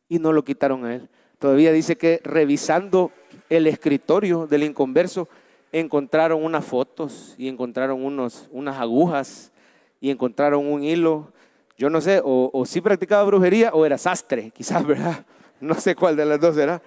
y no lo quitaron a él. Todavía dice que revisando el escritorio del inconverso encontraron unas fotos y encontraron unas agujas y encontraron un hilo. Yo no sé, o sí practicaba brujería o era sastre, quizás, ¿verdad? No sé cuál de las dos era.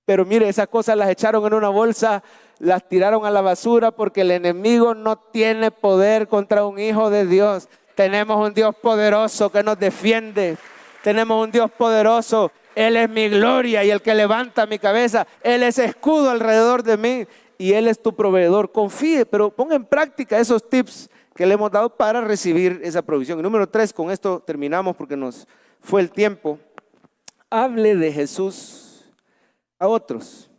Pero mire, esas cosas las echaron en una bolsa, las tiraron a la basura porque el enemigo no tiene poder contra un hijo de Dios. Tenemos un Dios poderoso que nos defiende. Tenemos un Dios poderoso. Él es mi gloria y el que levanta mi cabeza. Él es escudo alrededor de mí y Él es tu proveedor. Confíe, pero ponga en práctica esos tips que le hemos dado para recibir esa provisión. Y número 3, con esto terminamos porque nos fue el tiempo. Hable de Jesús a otros.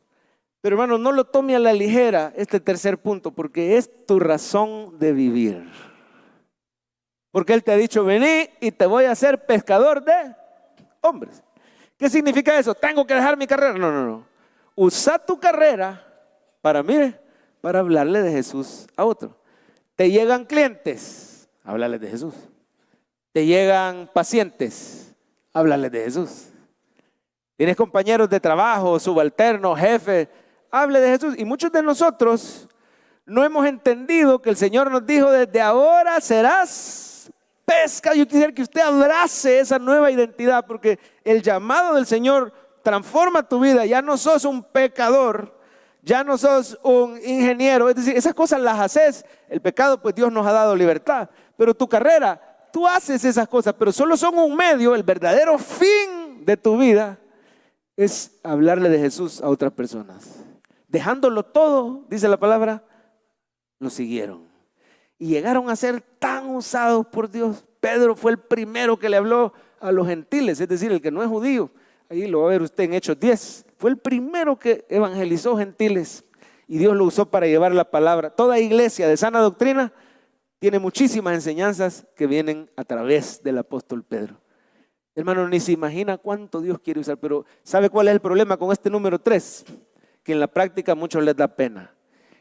Pero hermano, no lo tome a la ligera este tercer punto, porque es tu razón de vivir. Porque Él te ha dicho, vení y te voy a hacer pescador de hombres. ¿Qué significa eso? ¿Tengo que dejar mi carrera? No. Usa tu carrera para hablarle de Jesús a otro. Te llegan clientes, háblales de Jesús. Te llegan pacientes, háblales de Jesús. Tienes compañeros de trabajo, subalternos, jefes, hable de Jesús. Y muchos de nosotros no hemos entendido que el Señor nos dijo, desde ahora serás pesca. Yo quisiera que usted abrace esa nueva identidad, porque el llamado del Señor transforma tu vida. Ya no sos un pecador, ya no sos un ingeniero. Es decir, esas cosas las haces. El pecado, pues Dios nos ha dado libertad. Pero tu carrera, tú haces esas cosas, pero solo son un medio. El verdadero fin de tu vida es hablarle de Jesús a otras personas. Dejándolo todo, dice la palabra, lo siguieron. Y llegaron a ser tan usados por Dios. Pedro fue el primero que le habló a los gentiles, es decir, el que no es judío. Ahí lo va a ver usted en Hechos 10. Fue el primero que evangelizó gentiles. Y Dios lo usó para llevar la palabra. Toda iglesia de sana doctrina tiene muchísimas enseñanzas que vienen a través del apóstol Pedro. Hermano, ni se imagina cuánto Dios quiere usar. Pero ¿sabe cuál es el problema con este número 3? Que en la práctica a muchos les da pena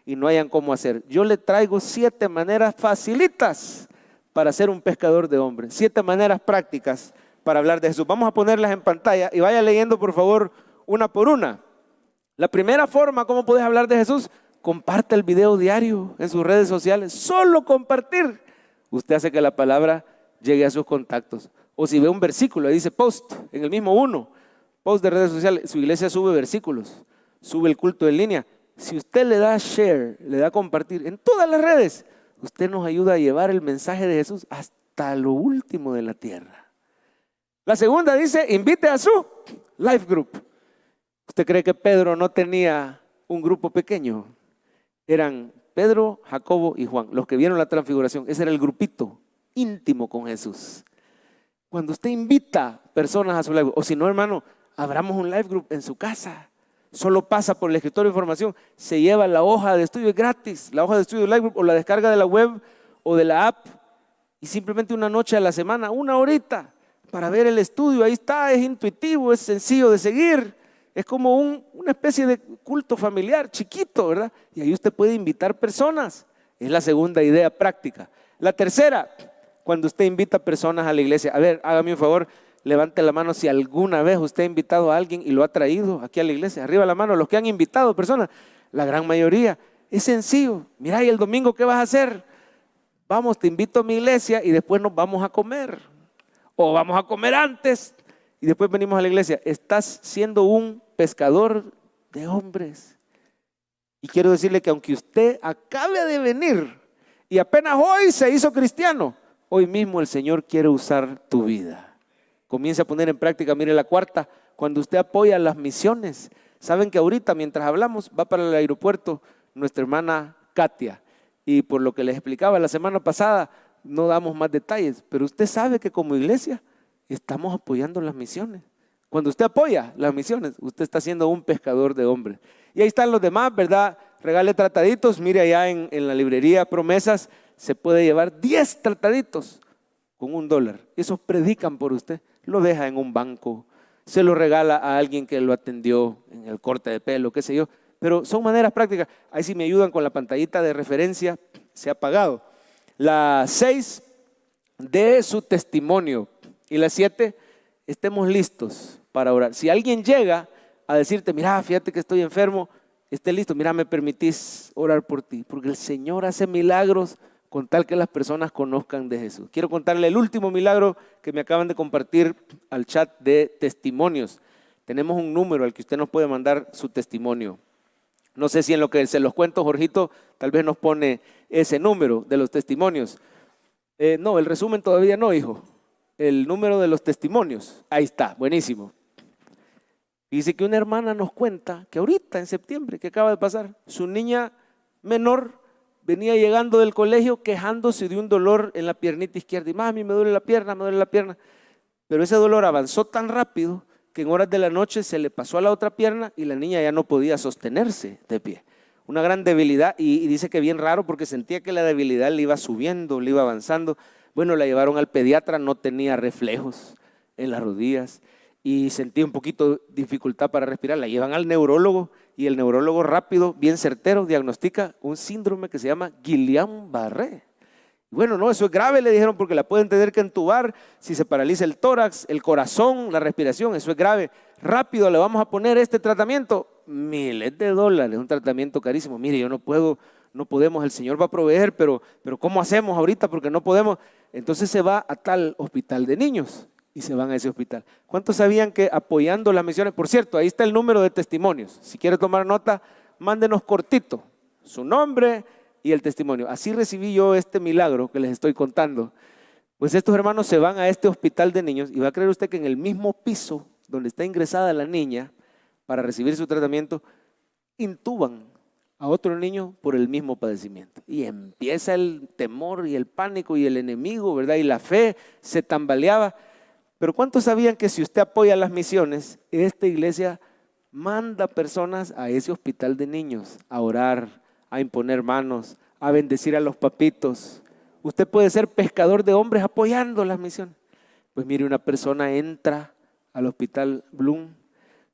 y no hayan cómo hacer. Yo le traigo 7 maneras facilitas para ser un pescador de hombres. 7 maneras prácticas para hablar de Jesús. Vamos a ponerlas en pantalla y vaya leyendo por favor una por una. La primera forma, ¿cómo puedes hablar de Jesús? Comparte el video diario en sus redes sociales. Solo compartir. Usted hace que la palabra llegue a sus contactos. O si ve un versículo, ahí dice post, en el mismo post de redes sociales, su iglesia sube versículos, sube el culto en línea. Si usted le da share, le da compartir en todas las redes, usted nos ayuda a llevar el mensaje de Jesús hasta lo último de la tierra. La segunda dice, invite a su life group. ¿Usted cree que Pedro no tenía un grupo pequeño? Eran Pedro, Jacobo y Juan, los que vieron la transfiguración. Ese era el grupito íntimo con Jesús. Cuando usted invita personas a su live group, o si no, hermano, abramos un live group en su casa. Solo pasa por el escritorio de información, se lleva la hoja de estudio, es gratis, la hoja de estudio de live group, o la descarga de la web o de la app, y simplemente una noche a la semana, 1 horita, para ver el estudio. Ahí está, es intuitivo, es sencillo de seguir. Es como una especie de culto familiar chiquito, ¿verdad? Y ahí usted puede invitar personas. Es la segunda idea práctica. La tercera, cuando usted invita personas a la iglesia. A ver, hágame un favor, levante la mano si alguna vez usted ha invitado a alguien y lo ha traído aquí a la iglesia. Arriba la mano, los que han invitado personas. La gran mayoría. Es sencillo. Mira, ¿y el domingo qué vas a hacer? Vamos, te invito a mi iglesia y después nos vamos a comer. O vamos a comer antes y después venimos a la iglesia. Estás siendo un pescador de hombres. Y quiero decirle que aunque usted acabe de venir y apenas hoy se hizo cristiano, hoy mismo el Señor quiere usar tu vida. Comience a poner en práctica. Mire la cuarta, cuando usted apoya las misiones. Saben que ahorita mientras hablamos va para el aeropuerto nuestra hermana Katia. Y por lo que les explicaba la semana pasada, no damos más detalles, pero usted sabe que como iglesia estamos apoyando las misiones. Cuando usted apoya las misiones, usted está siendo un pescador de hombres. Y ahí están los demás, ¿verdad? Regale trataditos. Mire allá en la librería Promesas, se puede llevar 10 trataditos con $1. Esos predican por usted. Lo deja en un banco, se lo regala a alguien que lo atendió en el corte de pelo, qué sé yo. Pero son maneras prácticas. Ahí si me ayudan con la pantallita de referencia, se ha apagado. La 6, de su testimonio. Y la 7, estemos listos para orar. Si alguien llega a decirte, mira, fíjate que estoy enfermo, esté listo, mira, me permitís orar por ti. Porque el Señor hace milagros con tal que las personas conozcan de Jesús. Quiero contarle el último milagro que me acaban de compartir al chat de testimonios. Tenemos un número al que usted nos puede mandar su testimonio. No sé si en lo que se los cuento, Jorgito, tal vez nos pone ese número de los testimonios. No, el resumen todavía no, hijo. El número de los testimonios. Ahí está, buenísimo. Dice que una hermana nos cuenta que ahorita en septiembre, que acaba de pasar, su niña menor venía llegando del colegio quejándose de un dolor en la piernita izquierda. Y mami, me duele la pierna, me duele la pierna. Pero ese dolor avanzó tan rápido que en horas de la noche se le pasó a la otra pierna y la niña ya no podía sostenerse de pie. Una gran debilidad y dice que bien raro porque sentía que la debilidad le iba subiendo, le iba avanzando. Bueno, la llevaron al pediatra, no tenía reflejos en las rodillas y sentía un poquito de dificultad para respirar. La llevan al neurólogo y el neurólogo rápido, bien certero, diagnostica un síndrome que se llama Guillain-Barré. Bueno, no, eso es grave, le dijeron, porque la pueden tener que entubar si se paraliza el tórax, el corazón, la respiración, eso es grave. Rápido, le vamos a poner este tratamiento, miles de dólares, un tratamiento carísimo. Mire, yo no puedo, no podemos, el Señor va a proveer, pero ¿cómo hacemos ahorita? Porque no podemos. Entonces se va a tal hospital de niños y se van a ese hospital. ¿Cuántos sabían que apoyando las misiones? Por cierto, ahí está el número de testimonios. Si quiere tomar nota, mándenos cortito su nombre y el testimonio. Así recibí yo este milagro que les estoy contando. Pues estos hermanos se van a este hospital de niños y va a creer usted que en el mismo piso donde está ingresada la niña para recibir su tratamiento, intuban a otro niño por el mismo padecimiento. Y empieza el temor y el pánico y el enemigo, ¿verdad? Y la fe se tambaleaba. Pero ¿cuántos sabían que si usted apoya las misiones, esta iglesia manda personas a ese hospital de niños a orar, a imponer manos, a bendecir a los papitos? Usted puede ser pescador de hombres apoyando las misiones. Pues mire, una persona entra al hospital Bloom,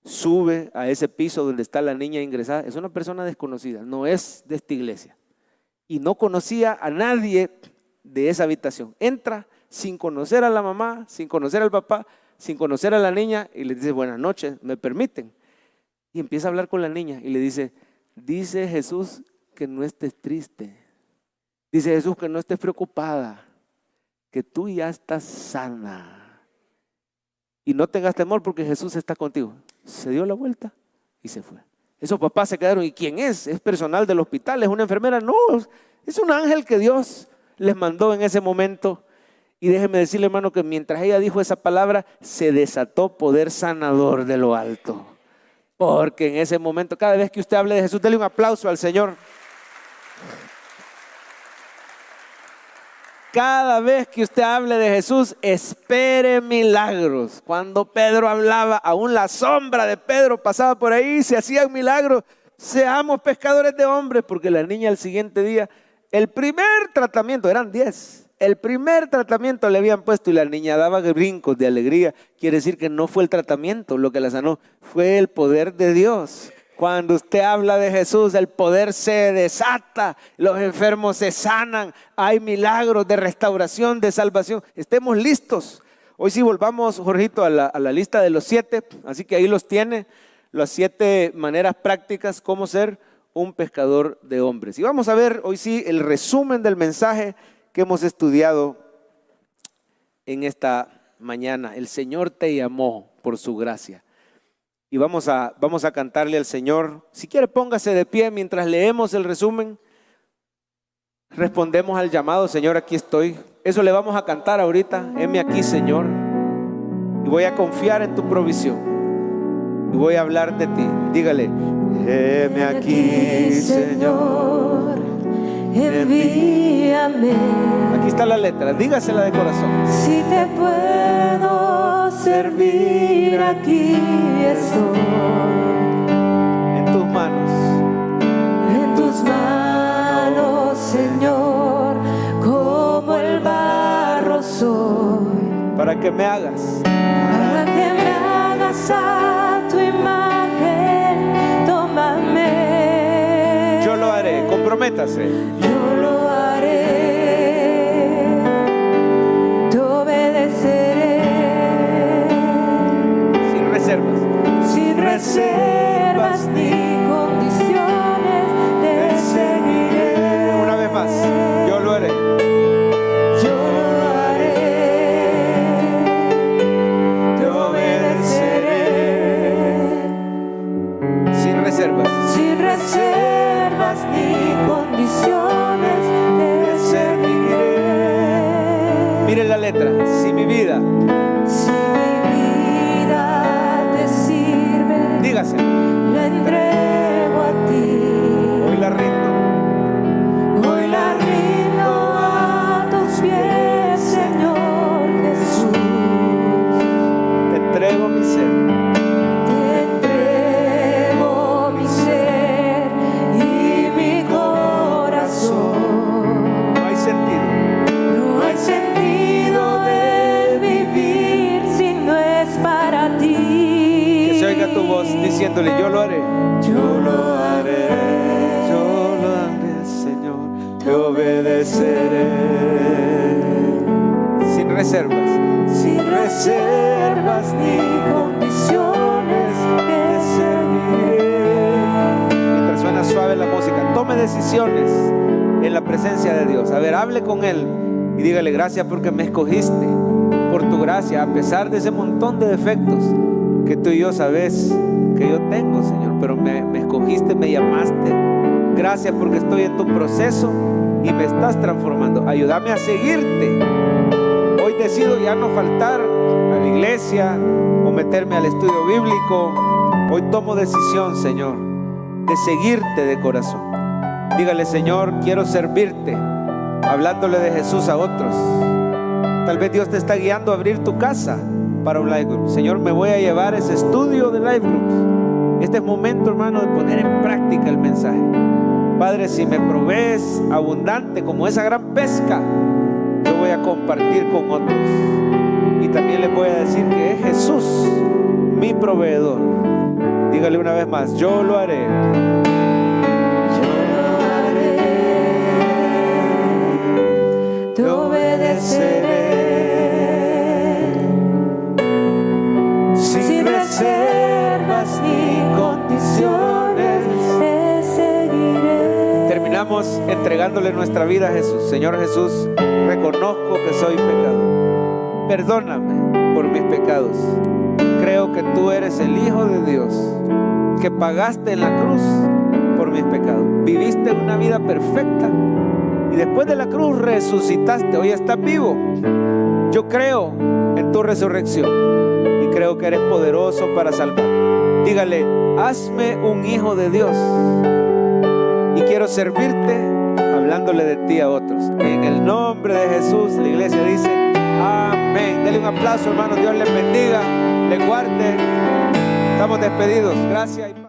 sube a ese piso donde está la niña ingresada. Es una persona desconocida, no es de esta iglesia. Y no conocía a nadie de esa habitación. Entra sin conocer a la mamá, sin conocer al papá, sin conocer a la niña y le dice, buenas noches, ¿me permiten? Y empieza a hablar con la niña y le dice, dice Jesús que no estés triste. Dice Jesús que no estés preocupada, que tú ya estás sana. Y no tengas temor porque Jesús está contigo. Se dio la vuelta y se fue. Esos papás se quedaron, ¿y quién es? ¿Es personal del hospital? ¿Es una enfermera? No, es un ángel que Dios les mandó en ese momento. Y déjeme decirle, hermano, que mientras ella dijo esa palabra, se desató poder sanador de lo alto. Porque en ese momento, cada vez que usted hable de Jesús, dele un aplauso al Señor. Cada vez que usted hable de Jesús, espere milagros. Cuando Pedro hablaba, aún la sombra de Pedro pasaba por ahí, se hacían milagros. Seamos pescadores de hombres, porque la niña al siguiente día, el primer tratamiento, eran 10, el primer tratamiento le habían puesto y la niña daba brincos de alegría. Quiere decir que no fue el tratamiento lo que la sanó, fue el poder de Dios. Cuando usted habla de Jesús, el poder se desata, los enfermos se sanan, hay milagros de restauración, de salvación. Estemos listos. Hoy sí volvamos, Jorgito, a la lista de los 7, así que ahí los tiene, las 7 maneras prácticas cómo ser un pescador de hombres. Y vamos a ver hoy sí el resumen del mensaje que hemos estudiado en esta mañana. El Señor te llamó por su gracia. Y vamos a cantarle al Señor. Si quiere, póngase de pie mientras leemos el resumen. Respondemos al llamado, Señor, aquí estoy. Eso le vamos a cantar ahorita. Heme aquí, Señor. Y voy a confiar en tu provisión. Y voy a hablar de ti. Dígale, heme aquí, Señor. Envíame. Aquí está la letra, dígasela de corazón. Si te puedo servir, aquí estoy. En tus manos. En tus manos, Señor, como el barro soy. Para que me hagas. Para que me hagas a tu imagen, tómame. Yo lo haré, comprométase. Yo lo haré, te obedeceré. Sin reservas. Sin reservas ni condiciones, te seguiré. Una vez más, yo lo haré. Yo lo haré, te obedeceré. Sin reservas. Sin reservas ni condiciones, te seguiré. la letra. Si mi vida, Si mi vida te sirve, dígase, la entrego a ti. hoy la rindo. Hoy la rindo a tus pies, Señor Jesús. Te entrego mi ser. Te entrego mi ser y mi corazón. No hay sentido. No hay sentido de vivir si no es para ti. Que se oiga tu voz diciéndole, yo lo haré. Yo lo haré. Yo lo haré, Señor. Te obedeceré. Sin reservas. Sin reservas ni condiciones te seguiré. Mientras suena suave la música, tome decisiones en la presencia de Dios. A ver, hable con Él y dígale, gracias porque me escogiste, por tu gracia, a pesar de ese montón de defectos que tú y yo sabes que yo tengo, Señor, pero me escogiste, me llamaste. Gracias porque estoy en tu proceso y me estás transformando. Ayúdame a seguirte. Hoy decido ya no faltar a la iglesia o meterme al estudio bíblico. Hoy tomo decisión, Señor, de seguirte de corazón. Dígale, Señor, quiero servirte, hablándole de Jesús a otros. Tal vez Dios te está guiando a abrir tu casa para un live group. Señor, me voy a llevar ese estudio de live groups. Este es momento, hermano, de poner en práctica el mensaje. Padre, si me provees abundante como esa gran pesca, yo voy a compartir con otros. Y también les voy a decir que es Jesús mi proveedor. Dígale una vez más, yo lo haré. Yo lo haré. Te obedeceré. Sin reservas ni condiciones te seguiré. Terminamos entregándole nuestra vida a Jesús. Señor Jesús, reconozco que soy pecador. Perdóname por mis pecados. Creo que tú eres el Hijo de Dios, que pagaste en la cruz por mis pecados. Viviste una vida perfecta y después de la cruz resucitaste. Hoy estás vivo. Yo creo en tu resurrección y creo que eres poderoso para salvar. Dígale, hazme un hijo de Dios y quiero servirte hablándole de ti a otros. En el nombre de Jesús, la iglesia dice amén. Dele un aplauso, hermano. Dios les bendiga, les guarde. Estamos despedidos. Gracias.